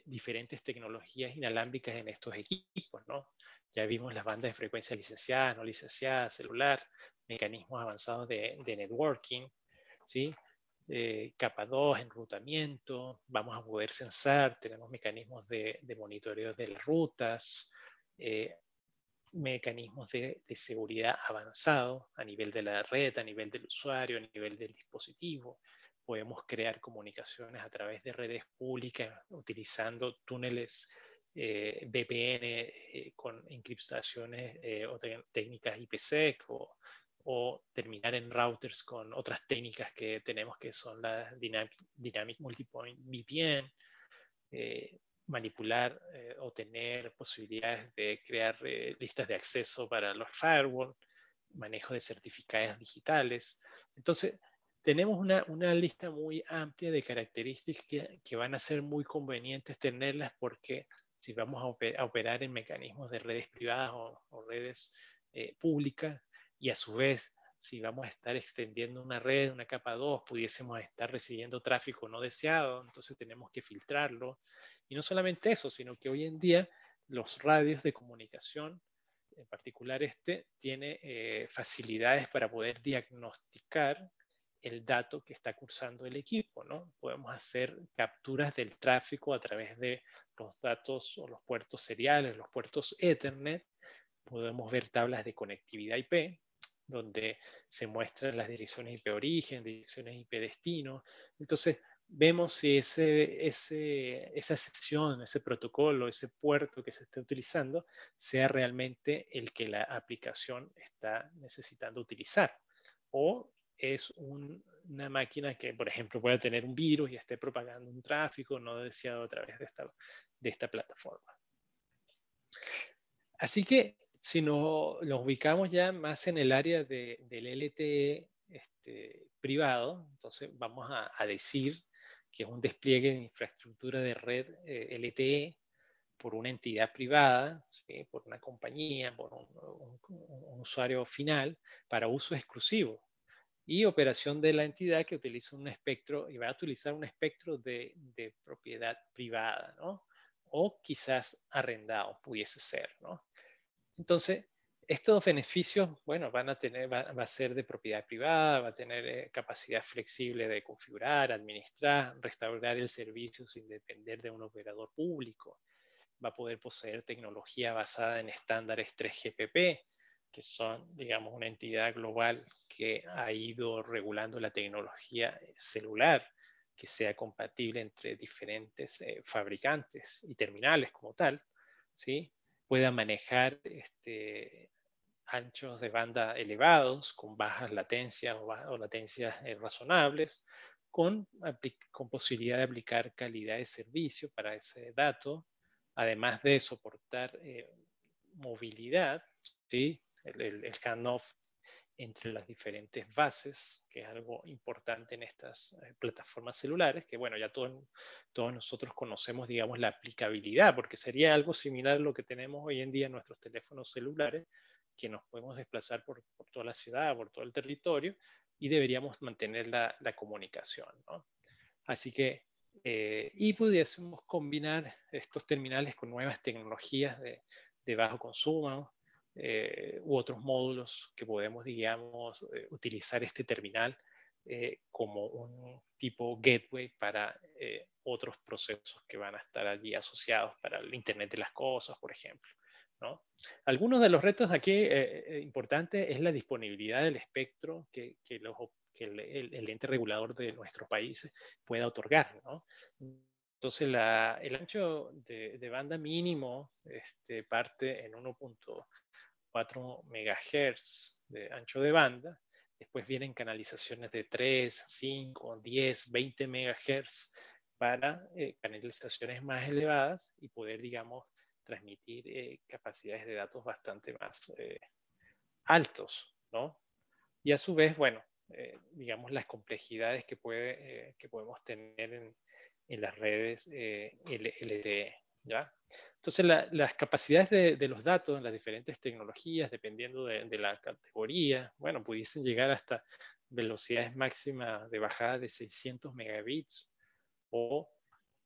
diferentes tecnologías inalámbricas en estos equipos, ¿no? Ya vimos las bandas de frecuencia licenciadas, no licenciadas, celular, mecanismos avanzados de networking, ¿sí? Capa 2, enrutamiento, vamos a poder censar, tenemos mecanismos de monitoreo de las rutas, mecanismos de seguridad avanzado a nivel de la red, a nivel del usuario, a nivel del dispositivo. Podemos crear comunicaciones a través de redes públicas utilizando túneles VPN con encriptaciones o técnicas IPsec o terminar en routers con otras técnicas que tenemos que son las Dynamic Multipoint VPN. Manipular o tener posibilidades de crear listas de acceso para los firewall, manejo de certificados digitales. Entonces, tenemos una lista muy amplia de características que van a ser muy convenientes tenerlas porque si vamos a operar en mecanismos de redes privadas o redes públicas y a su vez si vamos a estar extendiendo una red, una capa 2, pudiésemos estar recibiendo tráfico no deseado, entonces tenemos que filtrarlo. Y no solamente eso, sino que hoy en día los radios de comunicación, en particular tiene facilidades para poder diagnosticar el dato que está cursando el equipo, ¿no? Podemos hacer capturas del tráfico a través de los datos o los puertos seriales, los puertos Ethernet. Podemos ver tablas de conectividad IP, donde se muestran las direcciones IP origen, direcciones IP destino. Entonces, vemos si esa sección, ese protocolo, ese puerto que se está utilizando, sea realmente el que la aplicación está necesitando utilizar. O es una máquina que, por ejemplo, pueda tener un virus y esté propagando un tráfico no deseado a través de esta plataforma. Así que si nos ubicamos ya más en el área del LTE privado, entonces vamos a decir que es un despliegue de infraestructura de red LTE por una entidad privada, ¿sí?, por una compañía, por un usuario final para uso exclusivo y operación de la entidad que utiliza un espectro y va a utilizar un espectro de propiedad privada, ¿no? O quizás arrendado, pudiese ser, ¿no? Entonces, estos beneficios, bueno, va a ser de propiedad privada, va a tener capacidad flexible de configurar, administrar, restaurar el servicio sin depender de un operador público. Va a poder poseer tecnología basada en estándares 3GPP, que son, digamos, una entidad global que ha ido regulando la tecnología celular, que sea compatible entre diferentes fabricantes y terminales como tal, ¿sí? Pueda manejar anchos de banda elevados, con bajas latencias o latencias razonables, con posibilidad de aplicar calidad de servicio para ese dato, además de soportar movilidad, ¿sí? El handoff entre las diferentes bases, que es algo importante en estas plataformas celulares, que bueno, ya todos nosotros conocemos, digamos, la aplicabilidad, porque sería algo similar a lo que tenemos hoy en día en nuestros teléfonos celulares, que nos podemos desplazar por toda la ciudad, por todo el territorio, y deberíamos mantener la comunicación, ¿no? Así que, y pudiésemos combinar estos terminales con nuevas tecnologías de bajo consumo, u otros módulos que podemos, digamos, utilizar este terminal como un tipo gateway para otros procesos que van a estar allí asociados para el Internet de las Cosas, por ejemplo, ¿no? Algunos de los retos aquí importantes es la disponibilidad del espectro que el ente regulador de nuestros países pueda otorgar, ¿no? Entonces, el ancho de banda mínimo parte en 1.4 MHz de ancho de banda. Después vienen canalizaciones de 3, 5, 10, 20 MHz para canalizaciones más elevadas y poder, digamos, transmitir capacidades de datos bastante más altos, ¿no? Y a su vez, bueno, digamos, las complejidades que podemos tener en las redes LTE, ¿ya? Entonces, las capacidades de los datos en las diferentes tecnologías, dependiendo de la categoría, bueno, pudiesen llegar hasta velocidades máximas de bajada de 600 megabits o,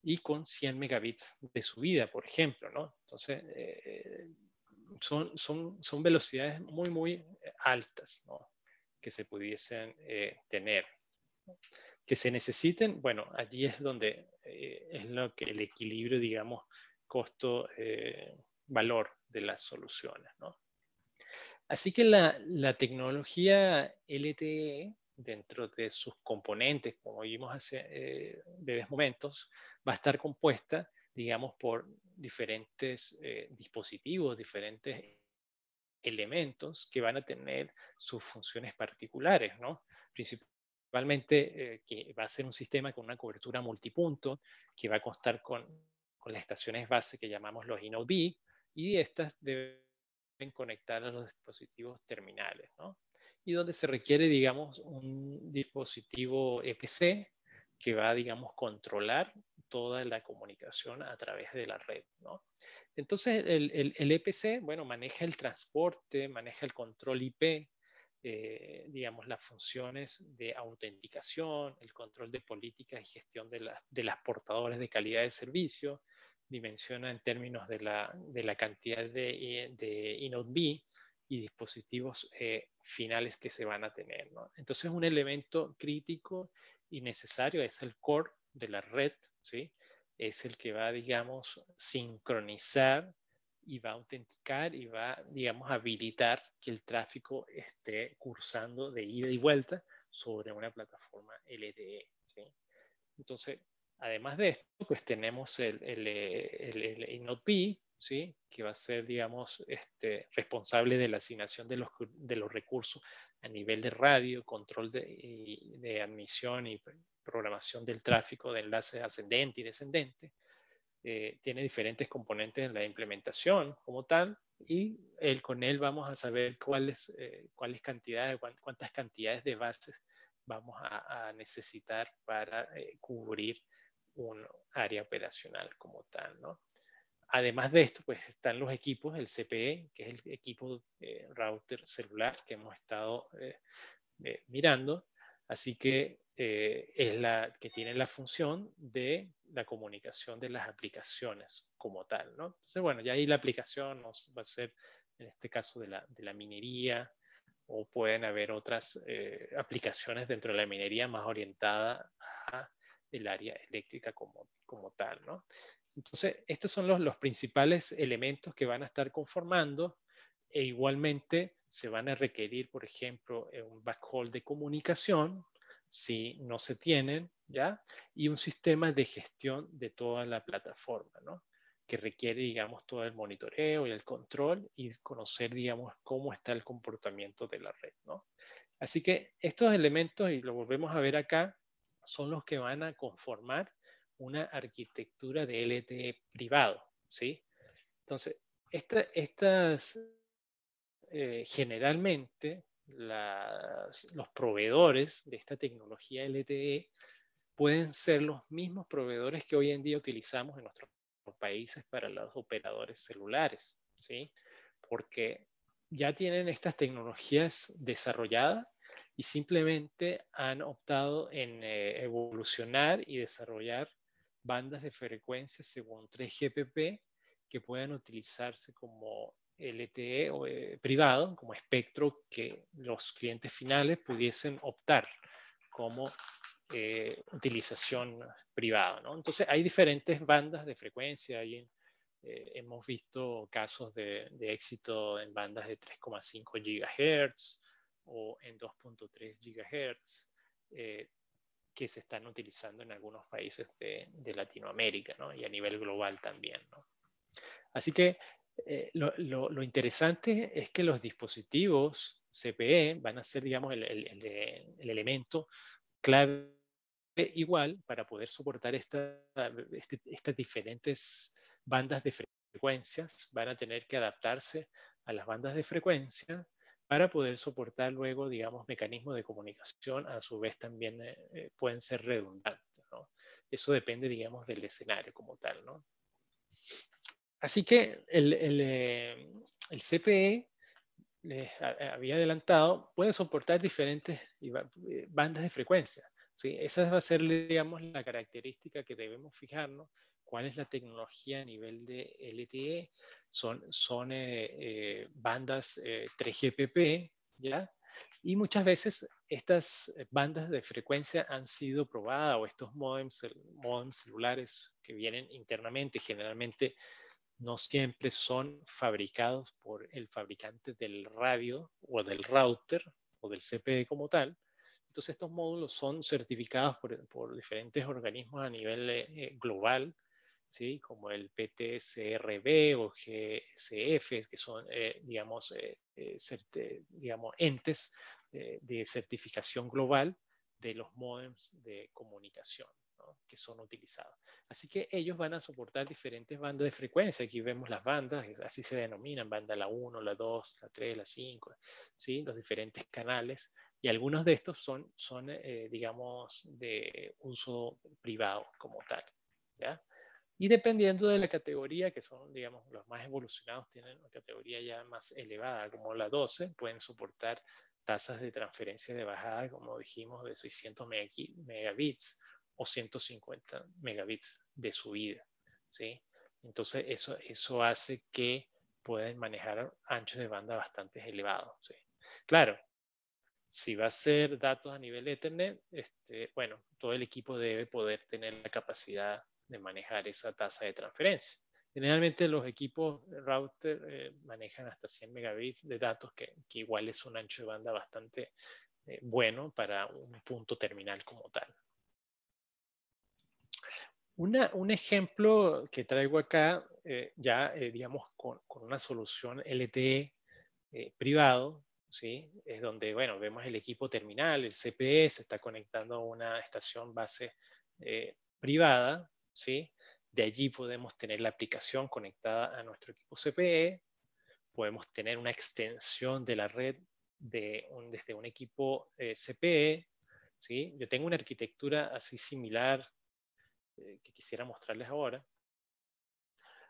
y con 100 megabits de subida, por ejemplo, ¿no? Entonces, son velocidades muy, muy altas, ¿no? Que se pudiesen tener. Que se necesiten, bueno, allí es donde es lo que el equilibrio, digamos, costo-valor de las soluciones, ¿no? Así que la tecnología LTE, dentro de sus componentes, como vimos hace breves momentos, va a estar compuesta, digamos, por diferentes dispositivos, diferentes elementos que van a tener sus funciones particulares, ¿no? Principalmente que va a ser un sistema con una cobertura multipunto, que va a constar con las estaciones base que llamamos los Inode B, y estas deben conectar a los dispositivos terminales, ¿no? Y donde se requiere, digamos, un dispositivo EPC que va, digamos, controlar toda la comunicación a través de la red, ¿no? Entonces, el EPC, bueno, maneja el transporte, maneja el control IP, digamos, las funciones de autenticación, el control de políticas y gestión de las portadoras de calidad de servicio, dimensiona en términos de la cantidad de Inode B y dispositivos finales que se van a tener, ¿no? Entonces, un elemento crítico y necesario es el core de la red, ¿sí? Es el que va, digamos, sincronizar y va a autenticar y va, digamos, a habilitar que el tráfico esté cursando de ida y vuelta sobre una plataforma LTE, ¿sí? Entonces, además de esto, pues tenemos el Inode B, ¿sí? Que va a ser, digamos, responsable de la asignación de los recursos a nivel de radio, control de admisión y programación del tráfico de enlaces ascendente y descendente. Tiene diferentes componentes en la implementación como tal, y con él vamos a saber cuántas cantidades de bases vamos a necesitar para cubrir un área operacional como tal, ¿no? Además de esto, pues están los equipos, el CPE, que es el equipo router celular que hemos estado mirando, así que es la que tiene la función de la comunicación de las aplicaciones como tal, ¿no? Entonces, bueno, ya ahí la aplicación va a ser, en este caso, de la minería, o pueden haber otras aplicaciones dentro de la minería más orientada a el área eléctrica como tal, ¿no? Entonces, estos son los principales elementos que van a estar conformando, e igualmente se van a requerir, por ejemplo, un backhaul de comunicación, si no se tienen, ¿ya? Y un sistema de gestión de toda la plataforma, ¿no? que requiere, digamos, todo el monitoreo y el control y conocer, digamos, cómo está el comportamiento de la red, ¿no? Así que estos elementos, y lo volvemos a ver acá, son los que van a conformar una arquitectura de LTE privado, ¿sí? Entonces, estas generalmente los proveedores de esta tecnología LTE pueden ser los mismos proveedores que hoy en día utilizamos en nuestros países para los operadores celulares, ¿sí? Porque ya tienen estas tecnologías desarrolladas y simplemente han optado en evolucionar y desarrollar bandas de frecuencia según 3GPP que puedan utilizarse como LTE o privado, como espectro que los clientes finales pudiesen optar como utilización privada, ¿no? Entonces hay diferentes bandas de frecuencia. Hemos visto casos de éxito en bandas de 3,5 GHz o en 2,3 GHz que se están utilizando en algunos países de Latinoamérica, ¿no? Y a nivel global también, ¿no? Así que lo interesante es que los dispositivos CPE van a ser, digamos, el elemento clave igual para poder soportar estas diferentes bandas de frecuencias. Van a tener que adaptarse a las bandas de frecuencia para poder soportar luego, digamos, mecanismos de comunicación. A su vez también pueden ser redundantes, ¿no? Eso depende, digamos, del escenario como tal, ¿no? Así que el CPE, les había adelantado, puede soportar diferentes bandas de frecuencia, ¿sí? Esa va a ser, digamos, la característica que debemos fijarnos. ¿Cuál es la tecnología a nivel de LTE? Son bandas 3GPP, ¿ya? Y muchas veces estas bandas de frecuencia han sido probadas, o estos modems celulares que vienen internamente, generalmente no siempre son fabricados por el fabricante del radio o del router o del CPE como tal. Entonces estos módulos son certificados por diferentes organismos a nivel global, ¿sí? Como el PTCRB o GSF, que son, digamos, digamos, entes de certificación global de los módems de comunicación, ¿no? Que son utilizados. Así que ellos van a soportar diferentes bandas de frecuencia. Aquí vemos las bandas, así se denominan, banda la 1, la 2, la 3, la 5, ¿sí? Los diferentes canales. Y algunos de estos son digamos, de uso privado como tal, ¿ya? Y dependiendo de la categoría, que son, digamos, los más evolucionados, tienen una categoría ya más elevada, como la 12, pueden soportar tasas de transferencia de bajada, como dijimos, de 600 megabits o 150 megabits de subida, ¿sí? Entonces, eso hace que puedan manejar anchos de banda bastante elevados, ¿sí? Claro, si va a ser datos a nivel Ethernet, bueno, todo el equipo debe poder tener la capacidad de manejar esa tasa de transferencia. Generalmente los equipos router manejan hasta 100 megabits de datos, que igual es un ancho de banda bastante bueno para un punto terminal como tal. Un ejemplo que traigo acá, digamos, con una solución LTE privado, ¿sí? Es donde, bueno, vemos el equipo terminal, el CPE se está conectando a una estación base privada, ¿sí? De allí podemos tener la aplicación conectada a nuestro equipo CPE, podemos tener una extensión de la red desde un equipo CPE, ¿sí? Yo tengo una arquitectura así similar que quisiera mostrarles ahora.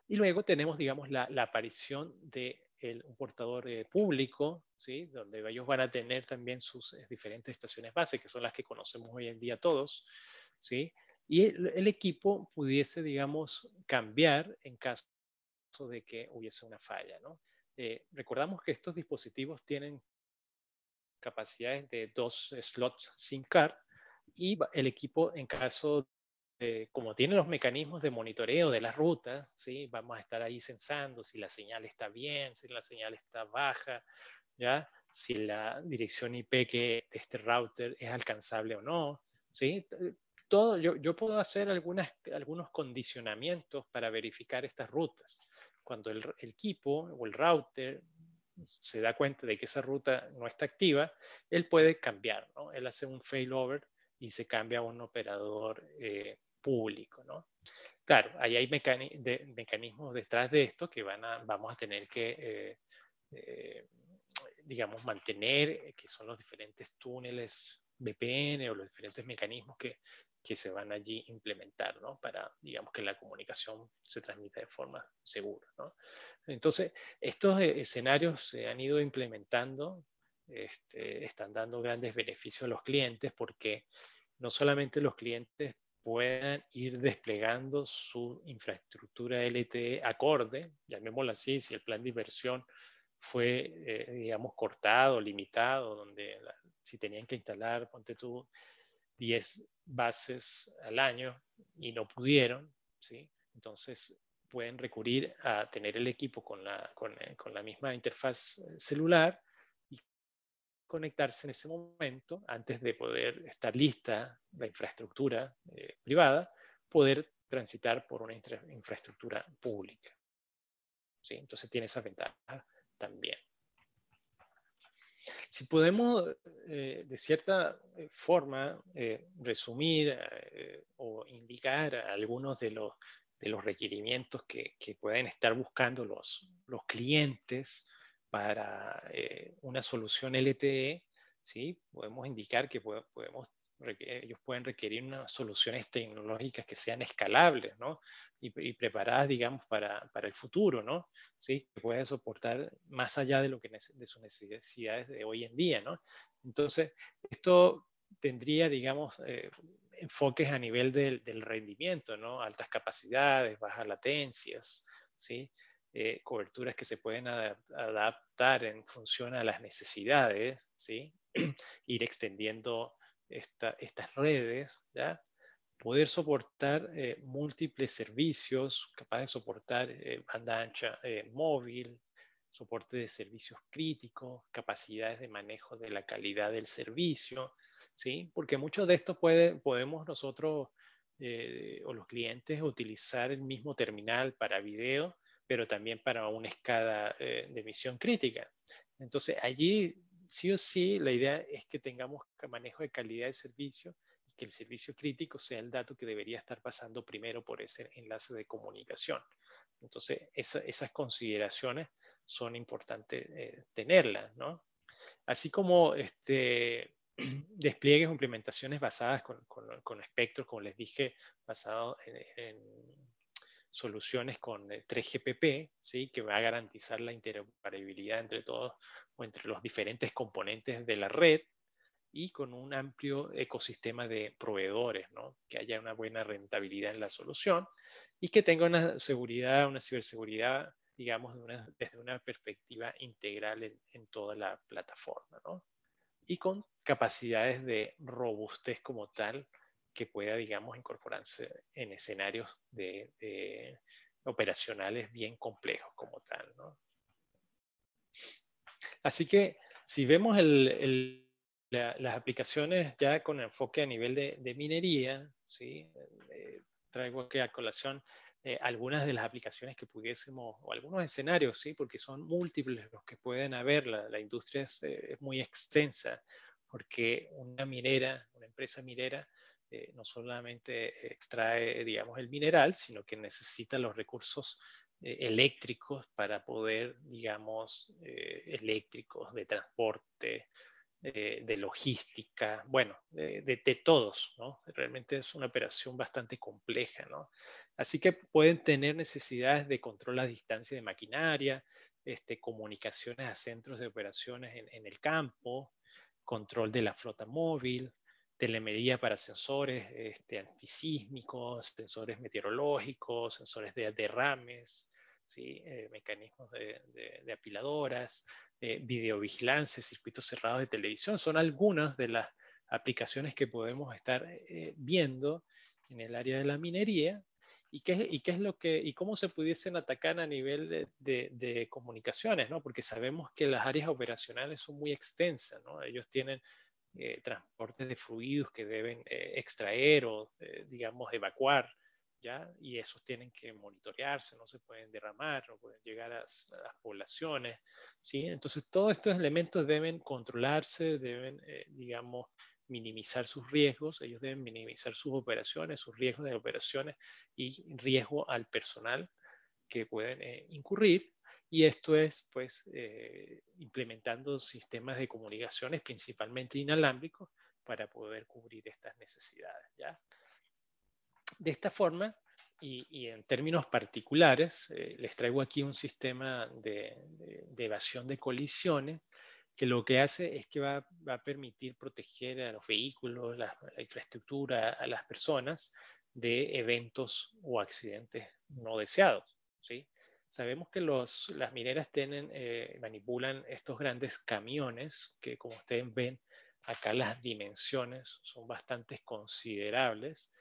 Y luego tenemos, digamos, la aparición de un portador público, ¿sí? Donde ellos van a tener también sus diferentes estaciones base, que son las que conocemos hoy en día todos, ¿sí? Y el equipo pudiese, digamos, cambiar en caso de que hubiese una falla, ¿no? Recordamos que estos dispositivos tienen capacidades de 2 slots SIM card y el equipo, en caso como tiene los mecanismos de monitoreo de las rutas, ¿sí? Vamos a estar ahí censando si la señal está bien, si la señal está baja, ¿ya? Si la dirección IP de este router es alcanzable o no, ¿sí? yo puedo hacer algunos condicionamientos para verificar estas rutas. Cuando el equipo o el router se da cuenta de que esa ruta no está activa, él puede cambiar, ¿no? Él hace un failover y se cambia a un operador público, ¿no? Claro, ahí hay mecanismos detrás de esto que vamos a tener que, digamos, mantener, que son los diferentes túneles VPN o los diferentes mecanismos que se van allí a implementar, ¿no? Para, digamos, que la comunicación se transmita de forma segura, ¿no? Entonces, estos escenarios se han ido implementando, están dando grandes beneficios a los clientes porque no solamente los clientes puedan ir desplegando su infraestructura LTE acorde, llamémoslo así, si el plan de inversión fue, digamos, cortado, limitado, donde si tenían que instalar, ponte tú, 10 bases al año y no pudieron, ¿sí? Entonces pueden recurrir a tener el equipo con la misma interfaz celular y conectarse en ese momento, antes de poder estar lista la infraestructura privada, poder transitar por una infraestructura pública, ¿sí? Entonces tiene esa ventaja también. Si podemos, de cierta forma, resumir o indicar algunos de los requerimientos que pueden estar buscando los clientes para una solución LTE, ¿sí? Podemos indicar que ellos pueden requerir unas soluciones tecnológicas que sean escalables, ¿no? Y preparadas, digamos, para el futuro, ¿no? ¿Sí? Que pueda soportar más allá de de sus necesidades de hoy en día, ¿no? Entonces, esto tendría, digamos, enfoques a nivel del rendimiento, ¿no? Altas capacidades, bajas latencias, ¿sí? Coberturas que se pueden adaptar en función a las necesidades, ¿sí? Ir extendiendo estas redes, ¿ya? Poder soportar múltiples servicios, capaz de soportar banda ancha móvil, soporte de servicios críticos, capacidades de manejo de la calidad del servicio, ¿sí? Porque muchos de estos podemos nosotros o los clientes utilizar el mismo terminal para video, pero también para una escala de emisión crítica. Entonces, allí sí o sí la idea es que tengamos manejo de calidad de servicio, que el servicio crítico sea el dato que debería estar pasando primero por ese enlace de comunicación. Entonces, esas consideraciones son importantes tenerlas, ¿no? Así como despliegues o implementaciones basadas con espectros, como les dije, basados en soluciones con 3GPP, ¿sí? Que va a garantizar la interoperabilidad entre todos o entre los diferentes componentes de la red, y con un amplio ecosistema de proveedores, ¿no? Que haya una buena rentabilidad en la solución y que tenga una seguridad, una ciberseguridad, digamos, desde una perspectiva integral en toda la plataforma, ¿no? Y con capacidades de robustez como tal que pueda, digamos, incorporarse en escenarios de operacionales bien complejos como tal, ¿no? Así que si vemos las aplicaciones ya con enfoque a nivel de minería, ¿sí? Traigo aquí a colación algunas de las aplicaciones que pudiésemos, o algunos escenarios, ¿sí? Porque son múltiples los que pueden haber. La industria es muy extensa, porque una empresa minera, no solamente extrae, digamos, el mineral, sino que necesita los recursos eléctricos para poder, digamos, eléctricos de transporte, de logística, bueno, de todos, ¿no? Realmente es una operación bastante compleja, ¿no? Así que pueden tener necesidades de control a distancia de maquinaria, comunicaciones a centros de operaciones en el campo, control de la flota móvil, telemetría para sensores antisísmicos, sensores meteorológicos, sensores de derrames, ¿sí? Mecanismos de apiladoras, videovigilancia, circuitos cerrados de televisión. Son algunas de las aplicaciones que podemos estar viendo en el área de la minería y qué es lo y cómo se pudiesen atacar a nivel de comunicaciones, ¿no? Porque sabemos que las áreas operacionales son muy extensas, ¿no? Ellos tienen transportes de fluidos que deben extraer o, digamos, evacuar, ¿ya? Y esos tienen que monitorearse, no se pueden derramar, no pueden llegar a las poblaciones, ¿sí? Entonces, todos estos elementos deben controlarse, deben, digamos, minimizar sus riesgos, ellos deben minimizar sus operaciones, sus riesgos de operaciones y riesgo al personal que pueden incurrir. Y esto es, pues, implementando sistemas de comunicaciones principalmente inalámbricos para poder cubrir estas necesidades, ¿ya? De esta forma, y en términos particulares, les traigo aquí un sistema de evasión de colisiones que lo que hace es que va a permitir proteger a los vehículos, la infraestructura, a las personas de eventos o accidentes no deseados, ¿sí? Sabemos que las mineras manipulan estos grandes camiones que, como ustedes ven, acá las dimensiones son bastante considerables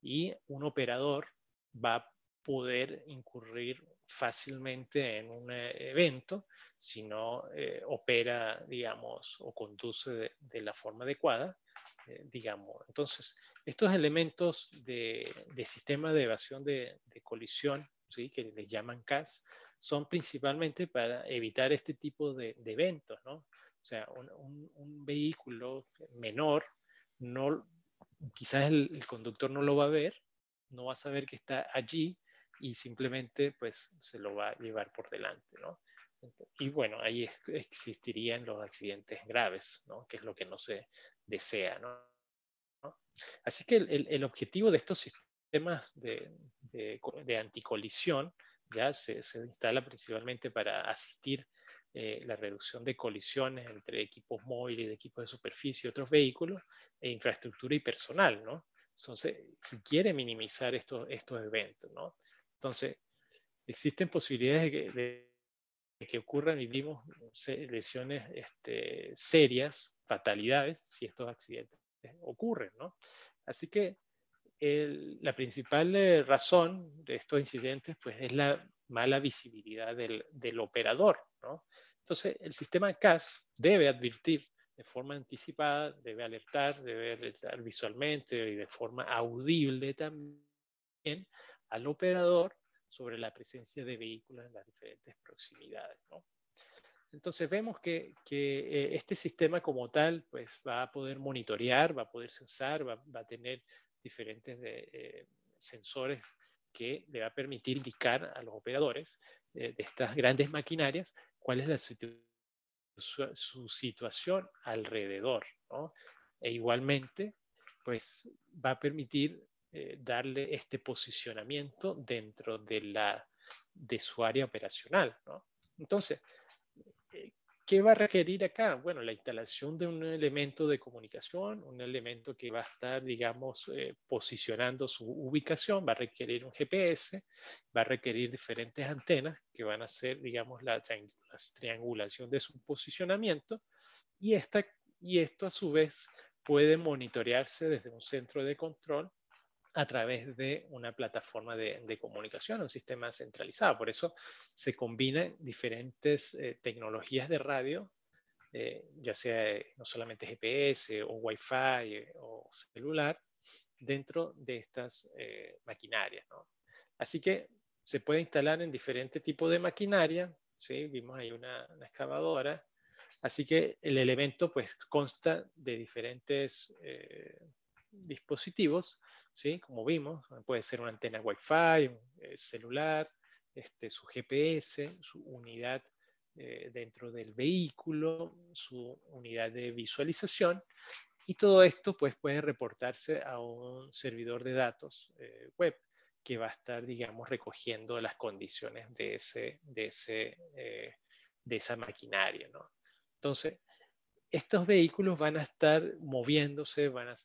y un operador va a poder incurrir fácilmente en un evento si no opera, digamos, o conduce de la forma adecuada, digamos. Entonces, estos elementos de sistema de evasión de colisión, ¿sí? Que les llaman CAS, son principalmente para evitar este tipo de eventos, ¿no? O sea, un vehículo menor no, quizás el conductor no lo va a ver, no va a saber que está allí y simplemente pues se lo va a llevar por delante, ¿no? Y bueno, ahí existirían los accidentes graves, ¿no? Que es lo que no se desea, ¿no? Así que el objetivo de estos sistemas de anticolisión ya se instala principalmente para asistir la reducción de colisiones entre equipos móviles, equipos de superficie y otros vehículos, e infraestructura y personal, ¿no? Entonces, si quiere minimizar estos eventos, ¿no? Entonces, existen posibilidades de que ocurran, y vimos lesiones serias, fatalidades, si estos accidentes ocurren, ¿no? Así que la principal razón de estos incidentes pues, es la mala visibilidad del operador, ¿no? Entonces, el sistema CAS debe advertir de forma anticipada, debe alertar visualmente y de forma audible también al operador sobre la presencia de vehículos en las diferentes proximidades, ¿no? Entonces vemos que este sistema como tal pues va a poder monitorear, va a poder censar, va a tener diferentes sensores que le va a permitir indicar a los operadores de estas grandes maquinarias cuál es su situación alrededor, ¿no? E igualmente pues va a permitir darle este posicionamiento dentro de su área operacional, ¿no? Entonces, ¿qué va a requerir acá? Bueno, la instalación de un elemento de comunicación, un elemento que va a estar, digamos, posicionando su ubicación, va a requerir un GPS, va a requerir diferentes antenas que van a hacer, digamos, la triangulación de su posicionamiento y, y esto a su vez puede monitorearse desde un centro de control a través de una plataforma de comunicación, un sistema centralizado. Por eso se combinan diferentes tecnologías de radio, ya sea no solamente GPS o Wi-Fi o celular, dentro de estas maquinarias, ¿no? Así que se puede instalar en diferentes tipos de maquinaria, ¿sí? Vimos ahí una excavadora. Así que el elemento pues consta de diferentes dispositivos, ¿sí? Como vimos, puede ser una antena Wi-Fi, un celular, su GPS, su unidad dentro del vehículo, su unidad de visualización, y todo esto pues puede reportarse a un servidor de datos web que va a estar, digamos, recogiendo las condiciones de esa maquinaria, ¿no? Entonces, estos vehículos van a estar moviéndose, van a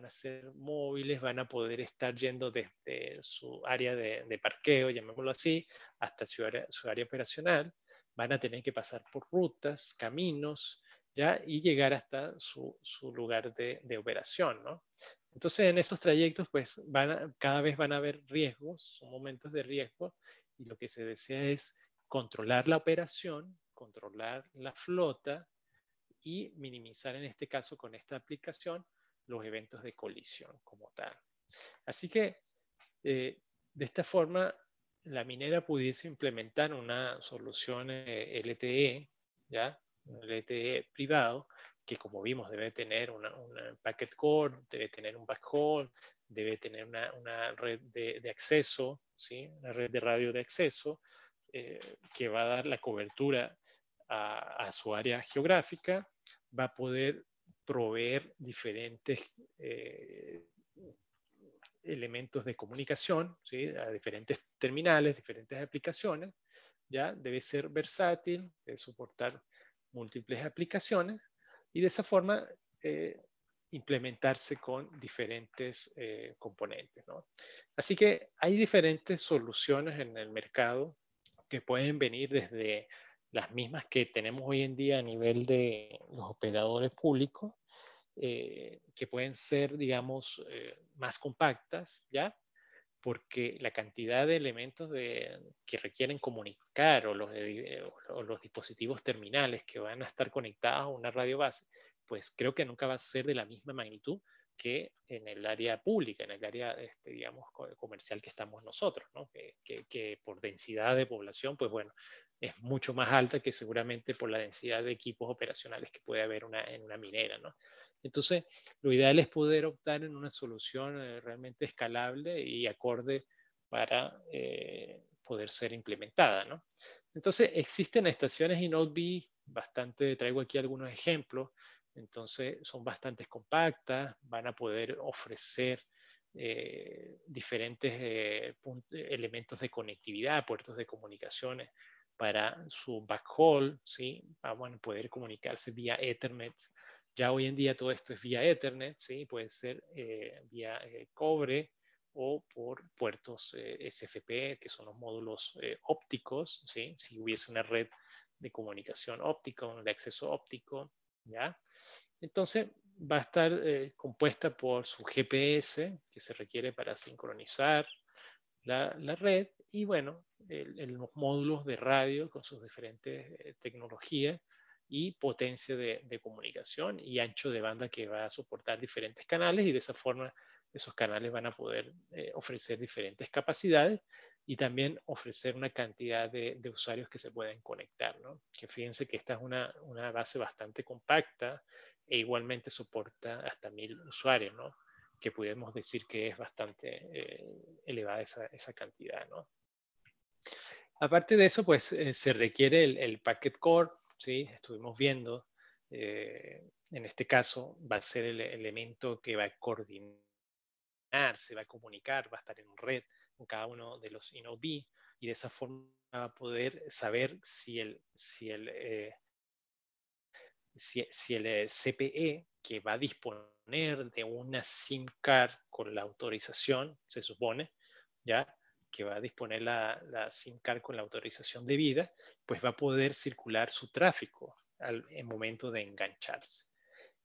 ser móviles, van a poder estar yendo desde su área de parqueo, llamémoslo así, hasta su área operacional. Van a tener que pasar por rutas, caminos, ¿ya? Y llegar hasta su lugar de operación, ¿no? Entonces, en esos trayectos, pues, cada vez van a haber riesgos, son momentos de riesgo, y lo que se desea es controlar la operación, controlar la flota, y minimizar en este caso con esta aplicación los eventos de colisión como tal. Así que de esta forma la minera pudiese implementar una solución LTE, ¿ya? Un LTE privado que, como vimos, debe tener un packet core, debe tener un backhaul, debe tener una red de acceso, ¿sí? Una red de radio de acceso que va a dar la cobertura a su área geográfica, va a poder proveer diferentes elementos de comunicación, ¿sí? A diferentes terminales, diferentes aplicaciones, ¿ya? Debe ser versátil, debe soportar múltiples aplicaciones y de esa forma implementarse con diferentes componentes, ¿no? Así que hay diferentes soluciones en el mercado que pueden venir desde las mismas que tenemos hoy en día a nivel de los operadores públicos, que pueden ser, digamos, más compactas, ¿ya? Porque la cantidad de elementos que requieren comunicar o los dispositivos terminales que van a estar conectados a una radio base, pues creo que nunca va a ser de la misma magnitud que en el área pública, en el área, digamos, comercial que estamos nosotros, ¿no? Que por densidad de población, pues bueno, es mucho más alta que seguramente por la densidad de equipos operacionales que puede haber en una minera, ¿no? Entonces, lo ideal es poder optar en una solución realmente escalable y acorde para poder ser implementada, ¿no? Entonces, existen estaciones Inode B bastante, traigo aquí algunos ejemplos, entonces son bastante compactas, van a poder ofrecer diferentes elementos de conectividad, puertos de comunicaciones para su backhaul, ¿sí? Van a poder comunicarse vía Ethernet. Ya hoy en día todo esto es vía Ethernet, ¿sí? Puede ser vía cobre o por puertos SFP, que son los módulos ópticos, ¿sí? Si hubiese una red de comunicación óptica, de acceso óptico, ¿ya? Entonces va a estar compuesta por su GPS, que se requiere para sincronizar la red, y bueno, los módulos de radio con sus diferentes tecnologías y potencia de comunicación y ancho de banda que va a soportar diferentes canales, y de esa forma esos canales van a poder ofrecer diferentes capacidades y también ofrecer una cantidad de usuarios que se pueden conectar, ¿no? Que fíjense que esta es una base bastante compacta e igualmente soporta hasta 1000 usuarios, ¿no? Que podemos decir que es bastante elevada esa cantidad, ¿no? Aparte de eso, pues se requiere el packet core, ¿sí? Estuvimos viendo, en este caso va a ser el elemento que va a coordinar, se va a comunicar, va a estar en red con cada uno de los Inode B, y de esa forma va a poder saber si el CPE que va a disponer de una SIM card con la autorización, se supone, ¿ya? Que va a disponer la SIM card con la autorización debida, pues va a poder circular su tráfico en momento de engancharse.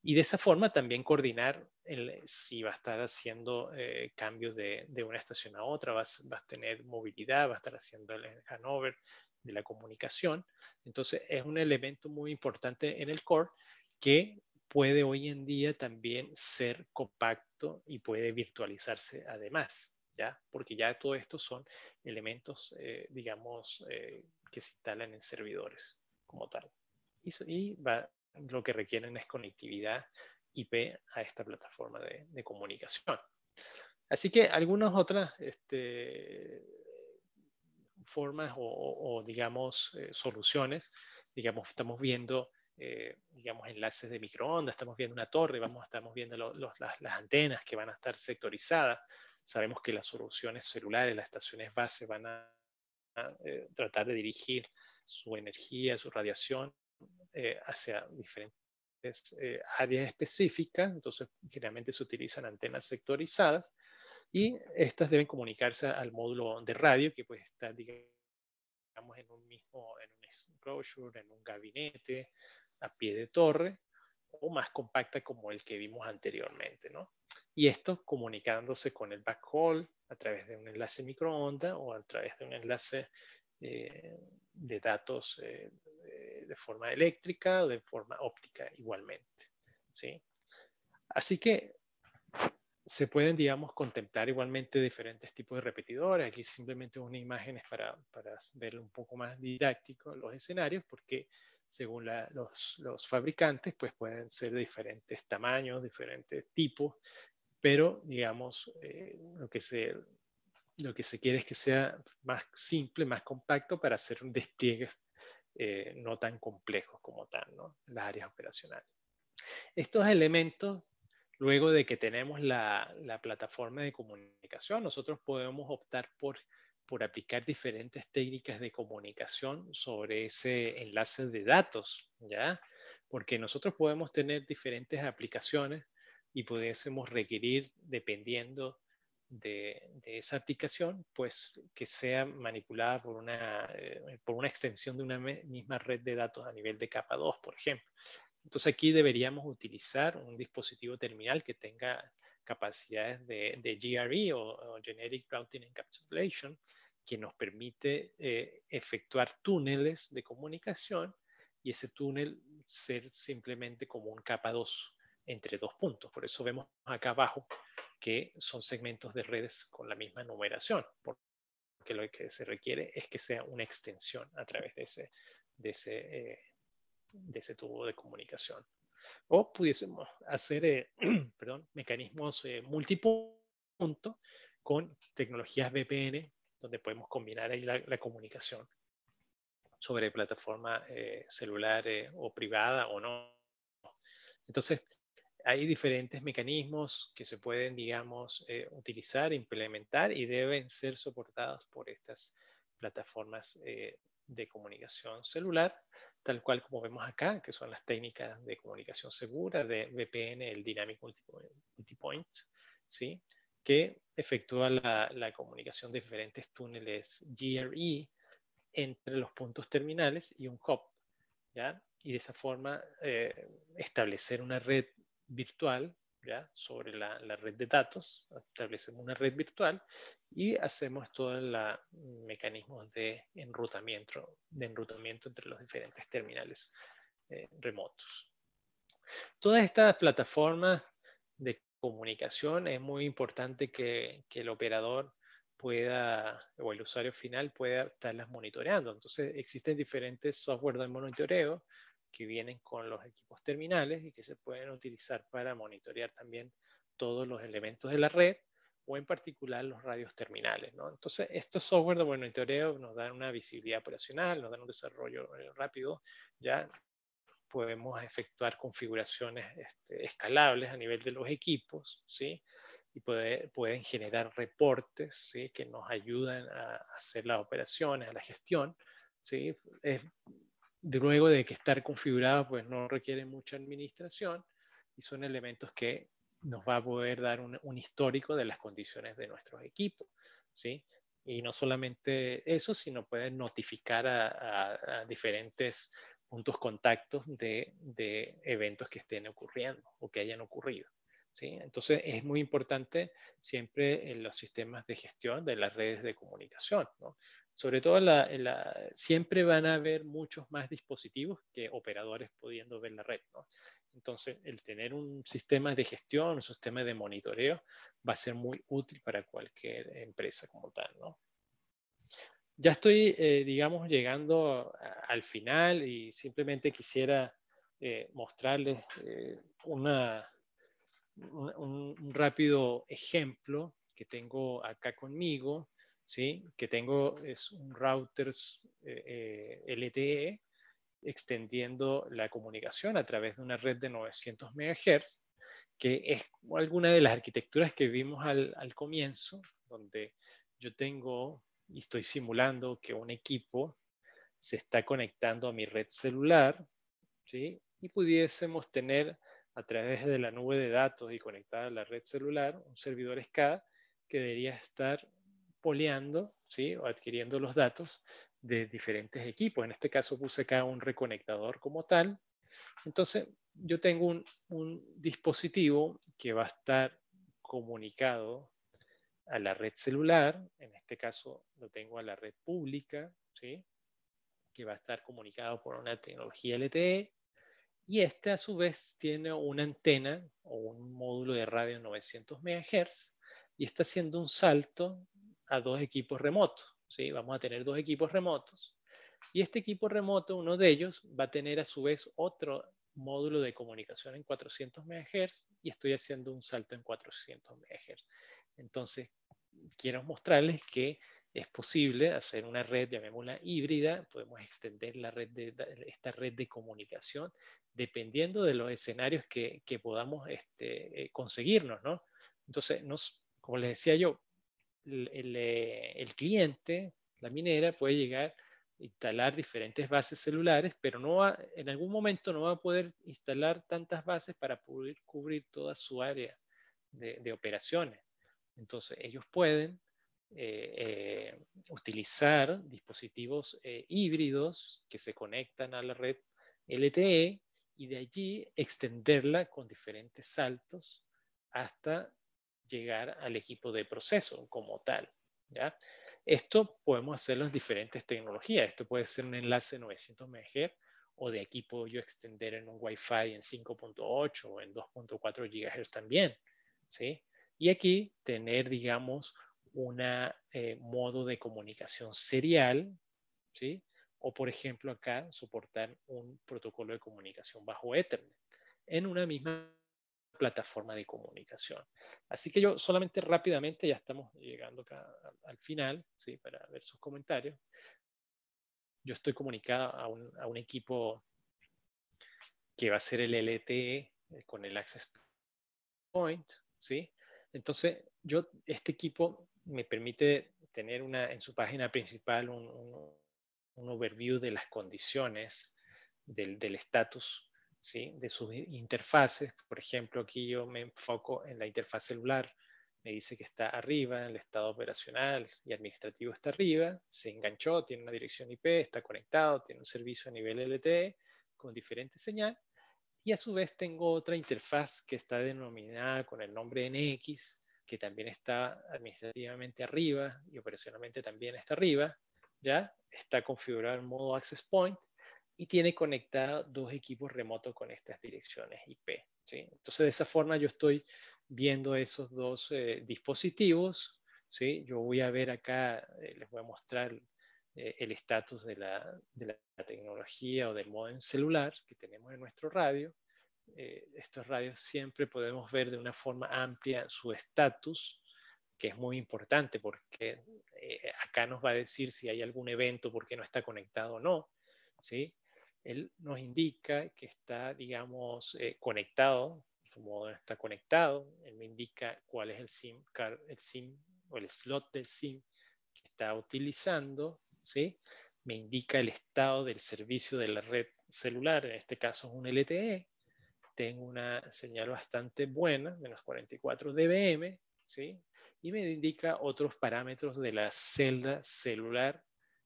Y de esa forma también coordinar si va a estar haciendo cambios de una estación a otra, va a tener movilidad, va a estar haciendo el handover de la comunicación. Entonces es un elemento muy importante en el core que puede hoy en día también ser compacto y puede virtualizarse además, ¿ya? Porque ya todo esto son elementos, digamos, que se instalan en servidores como tal. Y lo que requieren es conectividad IP a esta plataforma de comunicación. Así que algunas otras formas o digamos, soluciones, digamos, estamos viendo, digamos, enlaces de microondas, estamos viendo una torre, estamos viendo las antenas que van a estar sectorizadas. Sabemos que las soluciones celulares, las estaciones base van a tratar de dirigir su energía, su radiación hacia diferentes áreas específicas. Entonces generalmente se utilizan antenas sectorizadas y estas deben comunicarse al módulo de radio que puede estar, digamos, en un enclosure, en un gabinete, a pie de torre, o más compacta como el que vimos anteriormente, ¿no? Y esto comunicándose con el backhaul a través de un enlace microondas o a través de un enlace de datos de forma eléctrica o de forma óptica igualmente, ¿sí? Así que se pueden, digamos, contemplar igualmente diferentes tipos de repetidores. Aquí simplemente una imagen es para ver un poco más didáctico los escenarios, porque según los fabricantes, pues pueden ser de diferentes tamaños, diferentes tipos, pero, digamos, lo que se quiere es que sea más simple, más compacto para hacer despliegues no tan complejos como tal, ¿no? Las áreas operacionales. Estos elementos, luego de que tenemos la plataforma de comunicación, nosotros podemos optar por aplicar diferentes técnicas de comunicación sobre ese enlace de datos, ¿ya? Porque nosotros podemos tener diferentes aplicaciones y pudiésemos requerir, dependiendo de esa aplicación, pues que sea manipulada por una extensión de una misma red de datos a nivel de capa 2, por ejemplo. Entonces aquí deberíamos utilizar un dispositivo terminal que tenga capacidades de GRE o Generic Routing Encapsulation, que nos permite efectuar túneles de comunicación y ese túnel ser simplemente como un capa 2 entre dos puntos. Por eso vemos acá abajo que son segmentos de redes con la misma numeración, porque lo que se requiere es que sea una extensión a través de ese tubo de comunicación. O pudiésemos hacer perdón, mecanismos multipunto con tecnologías VPN, donde podemos combinar ahí la comunicación sobre plataforma celular o privada o no. Entonces, hay diferentes mecanismos que se pueden, digamos, utilizar, implementar y deben ser soportados por estas plataformas de comunicación celular, tal cual como vemos acá, que son las técnicas de comunicación segura de VPN, el Dynamic Multipoint, ¿sí? Que efectúa la comunicación de diferentes túneles GRE entre los puntos terminales y un hub, ¿ya? Y de esa forma establecer una red virtual, ¿ya? Sobre la red de datos, establecemos una red virtual y hacemos todos los mecanismos de enrutamiento entre los diferentes terminales remotos. Todas estas plataformas de comunicación es muy importante que el operador pueda, o el usuario final pueda estarlas monitoreando. Entonces existen diferentes software de monitoreo que vienen con los equipos terminales y que se pueden utilizar para monitorear también todos los elementos de la red o en particular los radios terminales, ¿no? Entonces estos software de monitoreo nos dan una visibilidad operacional, nos dan un desarrollo rápido, ya podemos efectuar configuraciones escalables a nivel de los equipos, ¿sí? Y pueden generar reportes, ¿sí? Que nos ayudan a hacer las operaciones, a la gestión, ¿sí? Luego de que estar configurado, pues no requiere mucha administración y son elementos que nos va a poder dar un histórico de las condiciones de nuestros equipos, ¿sí? Y no solamente eso, sino pueden notificar a diferentes puntos contactos de eventos que estén ocurriendo o que hayan ocurrido, ¿sí? Entonces es muy importante siempre en los sistemas de gestión de las redes de comunicación, ¿no? Sobre todo siempre van a haber muchos más dispositivos que operadores pudiendo ver la red, ¿no? Entonces, el tener un sistema de gestión, un sistema de monitoreo, va a ser muy útil para cualquier empresa como tal, ¿no? Ya estoy, digamos, llegando al final y simplemente quisiera mostrarles un rápido ejemplo que tengo acá conmigo, ¿sí? Que tengo es un router LTE extendiendo la comunicación a través de una red de 900 MHz, que es alguna de las arquitecturas que vimos al comienzo, donde yo tengo y estoy simulando que un equipo se está conectando a mi red celular, ¿sí? Y pudiésemos tener a través de la nube de datos y conectada a la red celular un servidor SCADA que debería estar poleando, ¿sí? O adquiriendo los datos de diferentes equipos. En este caso puse acá un reconectador como tal. Entonces, yo tengo un dispositivo que va a estar comunicado a la red celular, en este caso lo tengo a la red pública, ¿sí? que va a estar comunicado por una tecnología LTE, y este a su vez tiene una antena o un módulo de radio 900 MHz y está haciendo un salto a dos equipos remotos, ¿sí? Vamos a tener dos equipos remotos y este equipo remoto, uno de ellos, va a tener a su vez otro módulo de comunicación en 400 MHz y estoy haciendo un salto en 400 MHz. Entonces, quiero mostrarles que es posible hacer una red, llamémosla híbrida, podemos extender esta red de comunicación dependiendo de los escenarios que podamos conseguirnos, ¿no? Entonces, como les decía yo, el cliente, la minera, puede llegar a instalar diferentes bases celulares, pero en algún momento no va a poder instalar tantas bases para poder cubrir toda su área de operaciones. Entonces, ellos pueden utilizar dispositivos híbridos que se conectan a la red LTE y de allí extenderla con diferentes saltos hasta llegar al equipo de proceso como tal, ¿ya? Esto podemos hacerlo en diferentes tecnologías. Esto puede ser un enlace 900 MHz o de aquí puedo yo extender en un Wi-Fi en 5.8 o en 2.4 GHz también, ¿sí? Y aquí tener, digamos, un modo de comunicación serial, ¿sí? O, por ejemplo, acá soportar un protocolo de comunicación bajo Ethernet en una misma plataforma de comunicación. Así que yo solamente rápidamente, ya estamos llegando acá al final, ¿sí? Para ver sus comentarios. Yo estoy comunicado a un equipo que va a ser el LTE con el Access Point, ¿sí? Entonces, este equipo me permite tener en su página principal un overview de las condiciones del estatus, ¿sí? De sus interfaces. Por ejemplo, aquí yo me enfoco en la interfaz celular. Me dice que está arriba, el estado operacional y administrativo está arriba, se enganchó, tiene una dirección IP, está conectado, tiene un servicio a nivel LTE con diferentes señales. Y a su vez tengo otra interfaz que está denominada con el nombre NX, que también está administrativamente arriba y operacionalmente también está arriba, ¿ya? Está configurado en modo Access Point y tiene conectados dos equipos remotos con estas direcciones IP, ¿sí? Entonces, de esa forma yo estoy viendo esos dos dispositivos, ¿sí? Yo voy a ver acá, les voy a mostrar el estatus de la tecnología o del modem celular que tenemos en nuestro radio. Estos radios siempre podemos ver de una forma amplia su estatus, que es muy importante porque acá nos va a decir si hay algún evento, por qué no está conectado o no, ¿sí? Él nos indica que está, digamos, conectado, su modo está conectado, él me indica cuál es el SIM o el slot del SIM que está utilizando, ¿sí? Me indica el estado del servicio de la red celular, en este caso es un LTE, tengo una señal bastante buena, menos 44 dBm, ¿sí? Y me indica otros parámetros de la celda celular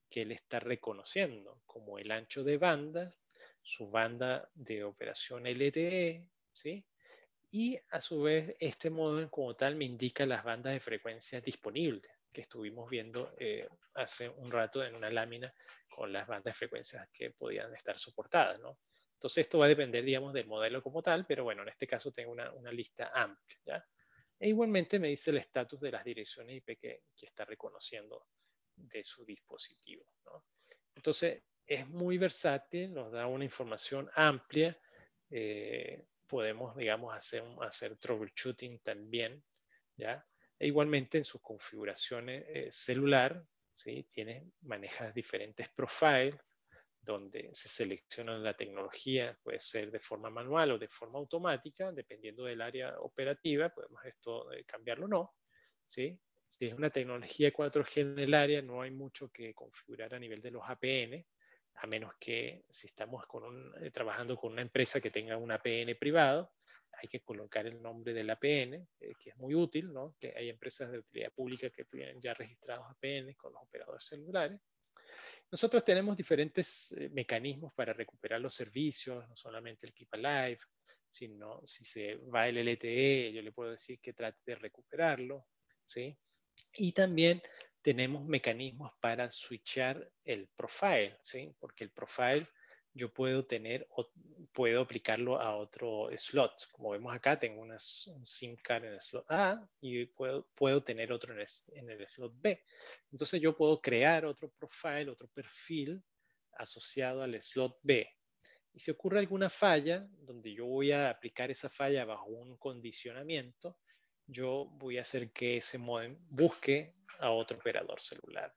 que él está reconociendo, como el ancho de banda, su banda de operación LTE, ¿sí? Y a su vez, este módulo como tal me indica las bandas de frecuencia disponibles que estuvimos viendo hace un rato en una lámina con las bandas de frecuencias que podían estar soportadas, ¿no? Entonces esto va a depender, digamos, del modelo como tal, pero bueno, en este caso tengo una lista amplia, ¿ya? E igualmente me dice el estatus de las direcciones IP que está reconociendo de su dispositivo, ¿no? Entonces es muy versátil, nos da una información amplia, podemos, digamos, hacer troubleshooting también, ¿ya? E igualmente en sus configuraciones celular, ¿sí? Maneja diferentes profiles donde se selecciona la tecnología, puede ser de forma manual o de forma automática, dependiendo del área operativa, podemos esto cambiarlo o no, ¿sí? Si es una tecnología 4G en el área, no hay mucho que configurar a nivel de los APN, a menos que si estamos trabajando con una empresa que tenga un APN privado, hay que colocar el nombre del APN, que es muy útil, ¿no? Que hay empresas de utilidad pública que tienen ya registrados APN con los operadores celulares. Nosotros tenemos diferentes mecanismos para recuperar los servicios, no solamente el Keep Alive, sino si se va el LTE, yo le puedo decir que trate de recuperarlo, ¿sí? Y también tenemos mecanismos para switchar el profile, ¿sí? Porque el profile yo puedo tener, puedo aplicarlo a otro slot. Como vemos acá, tengo un SIM card en el slot A y puedo tener otro en el slot B. Entonces yo puedo crear otro profile, otro perfil asociado al slot B. Y si ocurre alguna falla, donde yo voy a aplicar esa falla bajo un condicionamiento, yo voy a hacer que ese modem busque a otro operador celular.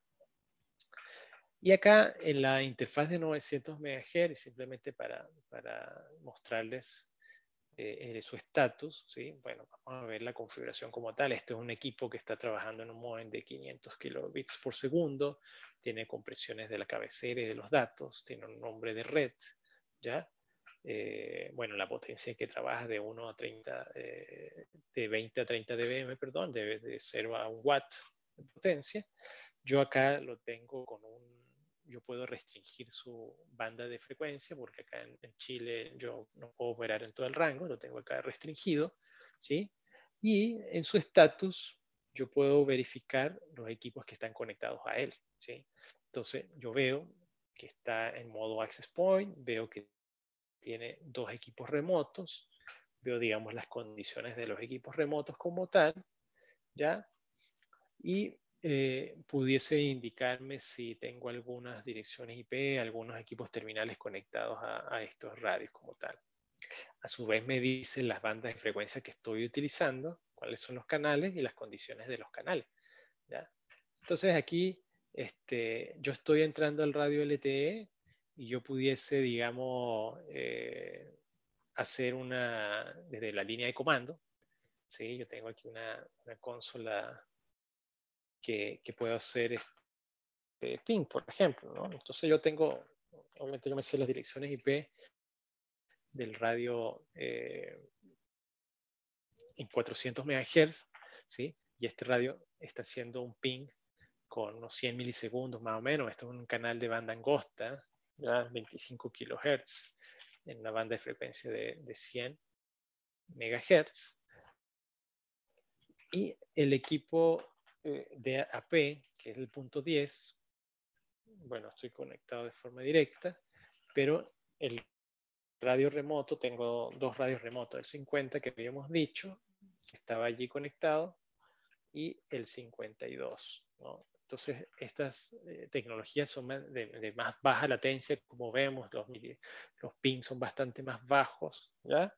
Y acá en la interfaz de 900 MHz, simplemente para mostrarles su estatus, ¿sí? Bueno, vamos a ver la configuración como tal. Este es un equipo que está trabajando en un modem de 500 kilobits por segundo, tiene compresiones de la cabecera y de los datos, tiene un nombre de red, ¿ya? Bueno, la potencia que trabaja de 1 a 30, de 20 a 30 dBm, perdón, de 0 a 1 watt de potencia. Yo acá lo tengo con yo puedo restringir su banda de frecuencia, porque acá en Chile yo no puedo operar en todo el rango, lo tengo acá restringido, ¿sí? Y en su estatus yo puedo verificar los equipos que están conectados a él, ¿sí? Entonces yo veo que está en modo access point, veo que tiene 2 equipos remotos, veo, digamos, las condiciones de los equipos remotos como tal, ¿ya? Y pudiese indicarme si tengo algunas direcciones IP, algunos equipos terminales conectados a estos radios como tal. A su vez me dice las bandas de frecuencia que estoy utilizando, cuáles son los canales y las condiciones de los canales, ¿ya? Entonces aquí yo estoy entrando al radio LTE y yo pudiese, digamos, hacer desde la línea de comando, ¿sí? Yo tengo aquí una consola que puedo hacer ping, por ejemplo, ¿no? Entonces yo tengo, obviamente yo me sé las direcciones IP del radio en 400 MHz, ¿sí? Y este radio está haciendo un ping con unos 100 milisegundos más o menos. Esto es un canal de banda angosta, ¿ya? 25 kHz, en una banda de frecuencia de 100 MHz. Y el equipo de AP, que es el punto 10, bueno, estoy conectado de forma directa, pero el radio remoto, tengo 2 radios remotos, el 50 que habíamos dicho, que estaba allí conectado, y el 52, ¿no? Entonces, estas tecnologías son de más baja latencia, como vemos, los pings son bastante más bajos, ¿ya?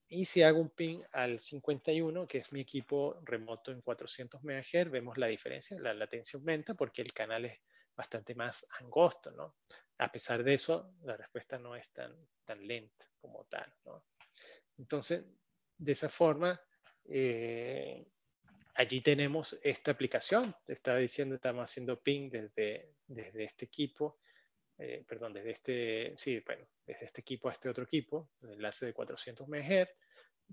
Y si hago un ping al 51, que es mi equipo remoto en 400 MHz, vemos la diferencia, la latencia aumenta porque el canal es bastante más angosto, ¿no? A pesar de eso, la respuesta no es tan lenta como tal, ¿no? Entonces, de esa forma, allí tenemos esta aplicación. Te estaba diciendo, estamos haciendo ping desde este equipo, perdón, desde este equipo a este otro equipo, el enlace de 400 MHz,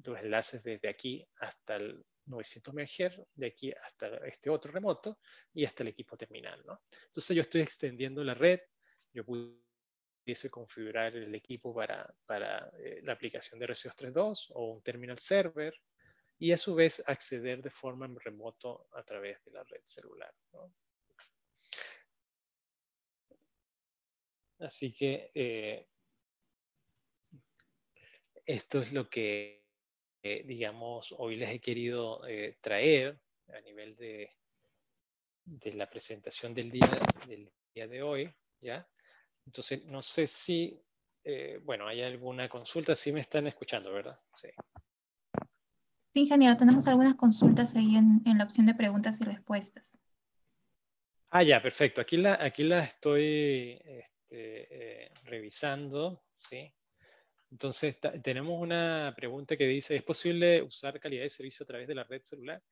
los enlaces desde aquí hasta el 900 MHz, de aquí hasta este otro remoto y hasta el equipo terminal, ¿no? Entonces yo estoy extendiendo la red, yo pudiese configurar el equipo para la aplicación de RC232 o un terminal server y a su vez acceder de forma en remoto a través de la red celular, ¿no? Así que esto es lo que, digamos, hoy les he querido traer a nivel de la presentación del día de hoy, ¿ya? Entonces, no sé si, bueno, hay alguna consulta, sí me están escuchando, ¿verdad? Sí. Sí, ingeniero, tenemos algunas consultas ahí en la opción de preguntas y respuestas. Ah, ya, perfecto. Aquí la estoy revisando, ¿sí? Entonces, tenemos una pregunta que dice, ¿es posible usar calidad de servicio a través de la red celular?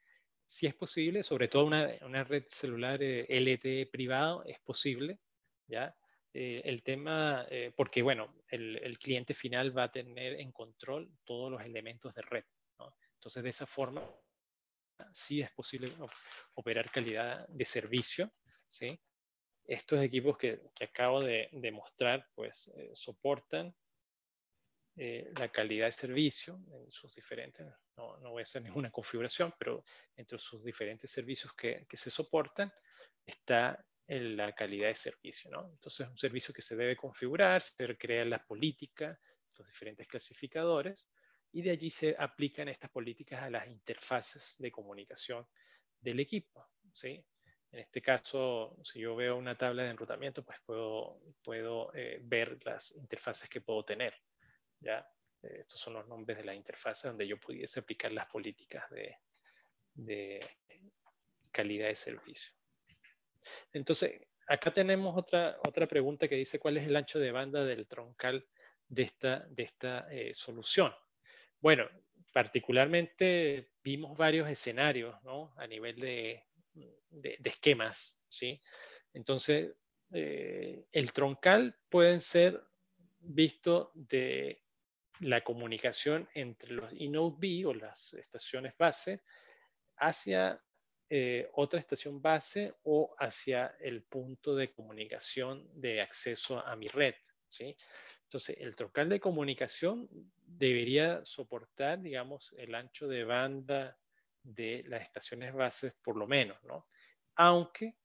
Sí es posible, sobre todo una red celular LTE privado es posible, ¿ya? El tema, porque bueno, el cliente final va a tener en control todos los elementos de red, ¿no? Entonces, de esa forma, sí es posible operar calidad de servicio, ¿sí? Estos equipos que acabo de mostrar, pues soportan la calidad de servicio en sus diferentes, no voy a hacer ninguna configuración, pero entre sus diferentes servicios que se soportan está la calidad de servicio, ¿no? Entonces es un servicio que se debe configurar, se crea la política, los diferentes clasificadores, y de allí se aplican estas políticas a las interfaces de comunicación del equipo, ¿sí? En este caso, si yo veo una tabla de enrutamiento, pues puedo ver las interfaces que puedo tener, ¿ya? Estos son los nombres de las interfaces donde yo pudiese aplicar las políticas de calidad de servicio. Entonces, acá tenemos otra pregunta que dice ¿cuál es el ancho de banda del troncal de esta solución? Bueno, particularmente vimos varios escenarios, ¿no? A nivel de esquemas, ¿sí? Entonces, el troncal pueden ser visto de la comunicación entre los eNode B o las estaciones base hacia otra estación base o hacia el punto de comunicación de acceso a mi red, ¿sí? Entonces, el troncal de comunicación debería soportar, digamos, el ancho de banda de las estaciones bases por lo menos, ¿no? Aunque,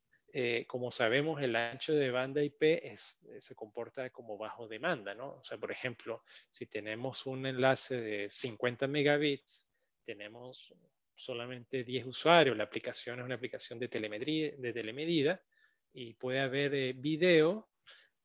como sabemos, el ancho de banda IP se comporta como bajo demanda, ¿no? O sea, por ejemplo, si tenemos un enlace de 50 megabits, tenemos solamente 10 usuarios, la aplicación es una aplicación de telemedida y puede haber video,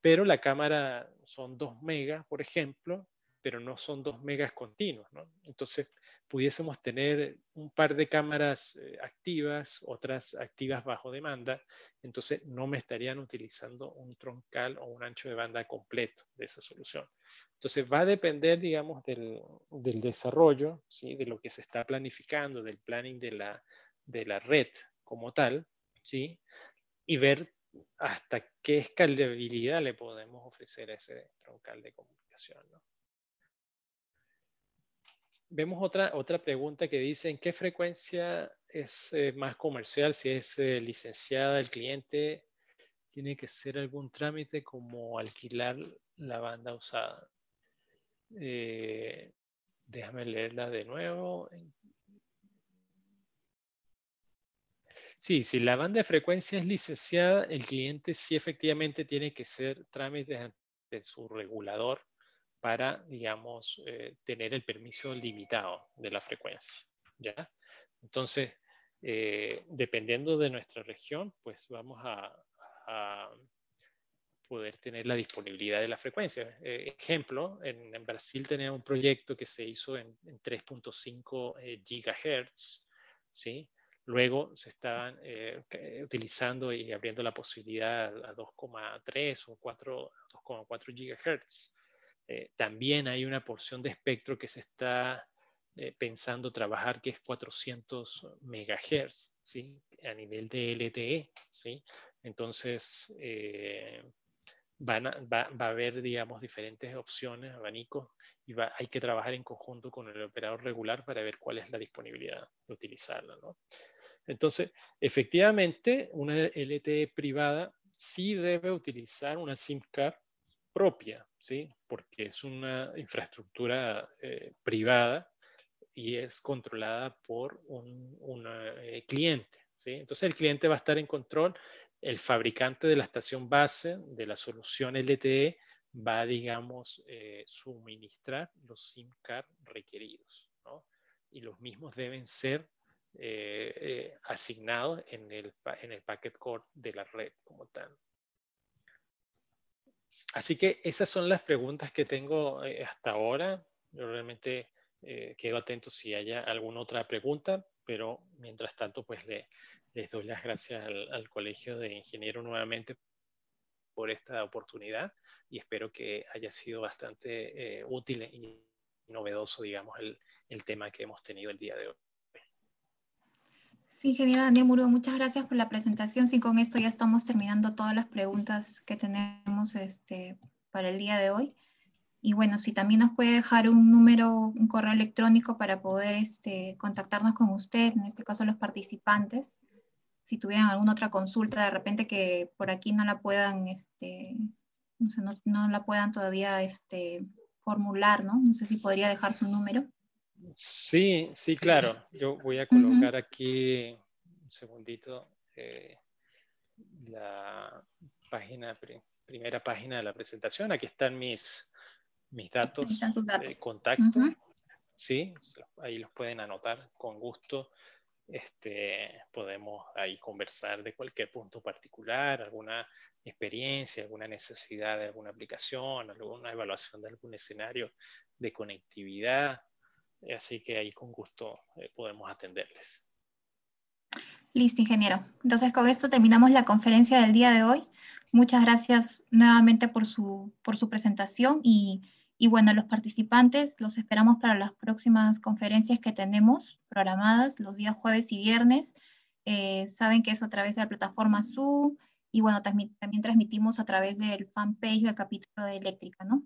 pero la cámara son 2 megas, por ejemplo, pero no son 2 megas continuos, ¿no? Entonces, pudiésemos tener un par de cámaras activas, otras activas bajo demanda, entonces no me estarían utilizando un troncal o un ancho de banda completo de esa solución. Entonces, va a depender, digamos, del desarrollo, ¿sí? De lo que se está planificando, del planning de la red como tal, ¿sí? Y ver hasta qué escalabilidad le podemos ofrecer a ese troncal de comunicación, ¿no? Vemos otra pregunta que dice, ¿en qué frecuencia es más comercial? Si es licenciada el cliente, ¿tiene que ser algún trámite como alquilar la banda usada? Déjame leerla de nuevo. Sí, si la banda de frecuencia es licenciada, el cliente sí efectivamente tiene que hacer trámites ante su regulador para, digamos, tener el permiso limitado de la frecuencia, ¿ya? Entonces, dependiendo de nuestra región, pues vamos a poder tener la disponibilidad de la frecuencia. Ejemplo, en Brasil tenía un proyecto que se hizo en 3.5 gigahertz, ¿sí? Luego se estaban utilizando y abriendo la posibilidad a 2,3 o 2,4 gigahertz. También hay una porción de espectro que se está pensando trabajar que es 400 megahertz, ¿sí? A nivel de LTE, ¿sí? Entonces, va a haber, digamos, diferentes opciones, abanicos, y hay que trabajar en conjunto con el operador regular para ver cuál es la disponibilidad de utilizarla, ¿no? Entonces, efectivamente, una LTE privada sí debe utilizar una SIM card propia, ¿sí? Porque es una infraestructura privada y es controlada por un cliente, ¿sí? Entonces, el cliente va a estar en control. El fabricante de la estación base de la solución LTE va, digamos, suministrar los SIM card requeridos, ¿no? Y los mismos deben ser asignados en el packet core de la red como tal. Así que esas son las preguntas que tengo hasta ahora. Yo realmente quedo atento si haya alguna otra pregunta, pero mientras tanto, pues les doy las gracias al Colegio de Ingenieros nuevamente por esta oportunidad y espero que haya sido bastante útil y novedoso, digamos, el tema que hemos tenido el día de hoy. Sí, ingeniero Daniel Muro, muchas gracias por la presentación. Sí, con esto ya estamos terminando todas las preguntas que tenemos para el día de hoy. Y bueno, si también nos puede dejar un número, un correo electrónico para poder contactarnos con usted, en este caso los participantes, si tuvieran alguna otra consulta, de repente que por aquí no la puedan, no la puedan todavía formular, ¿no? No sé si podría dejar su número. Sí, sí, claro. Yo voy a colocar aquí, un segundito, la página, primera página de la presentación. Aquí están mis Ahí datos están sus de datos. contacto. Sí, ahí los pueden anotar con gusto. Podemos ahí conversar de cualquier punto particular, alguna experiencia, alguna necesidad de alguna aplicación, alguna evaluación de algún escenario de conectividad. Así que ahí con gusto podemos atenderles. Listo, ingeniero. Entonces, con esto terminamos la conferencia del día de hoy. Muchas gracias nuevamente por su presentación y bueno, los participantes los esperamos para las próximas conferencias que tenemos programadas los días jueves y viernes. Saben que es a través de la plataforma Zoom y bueno, también transmitimos a través del fanpage del capítulo de eléctrica, ¿no?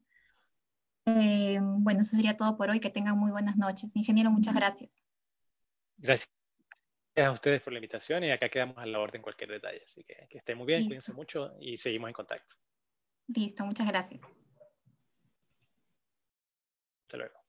Bueno, eso sería todo por hoy. Que tengan muy buenas noches. Ingeniero, muchas gracias. Gracias a ustedes por la invitación y acá quedamos a la orden cualquier detalle. Así que estén muy bien, Listo. cuídense mucho y seguimos en contacto. Listo, muchas gracias. Hasta luego.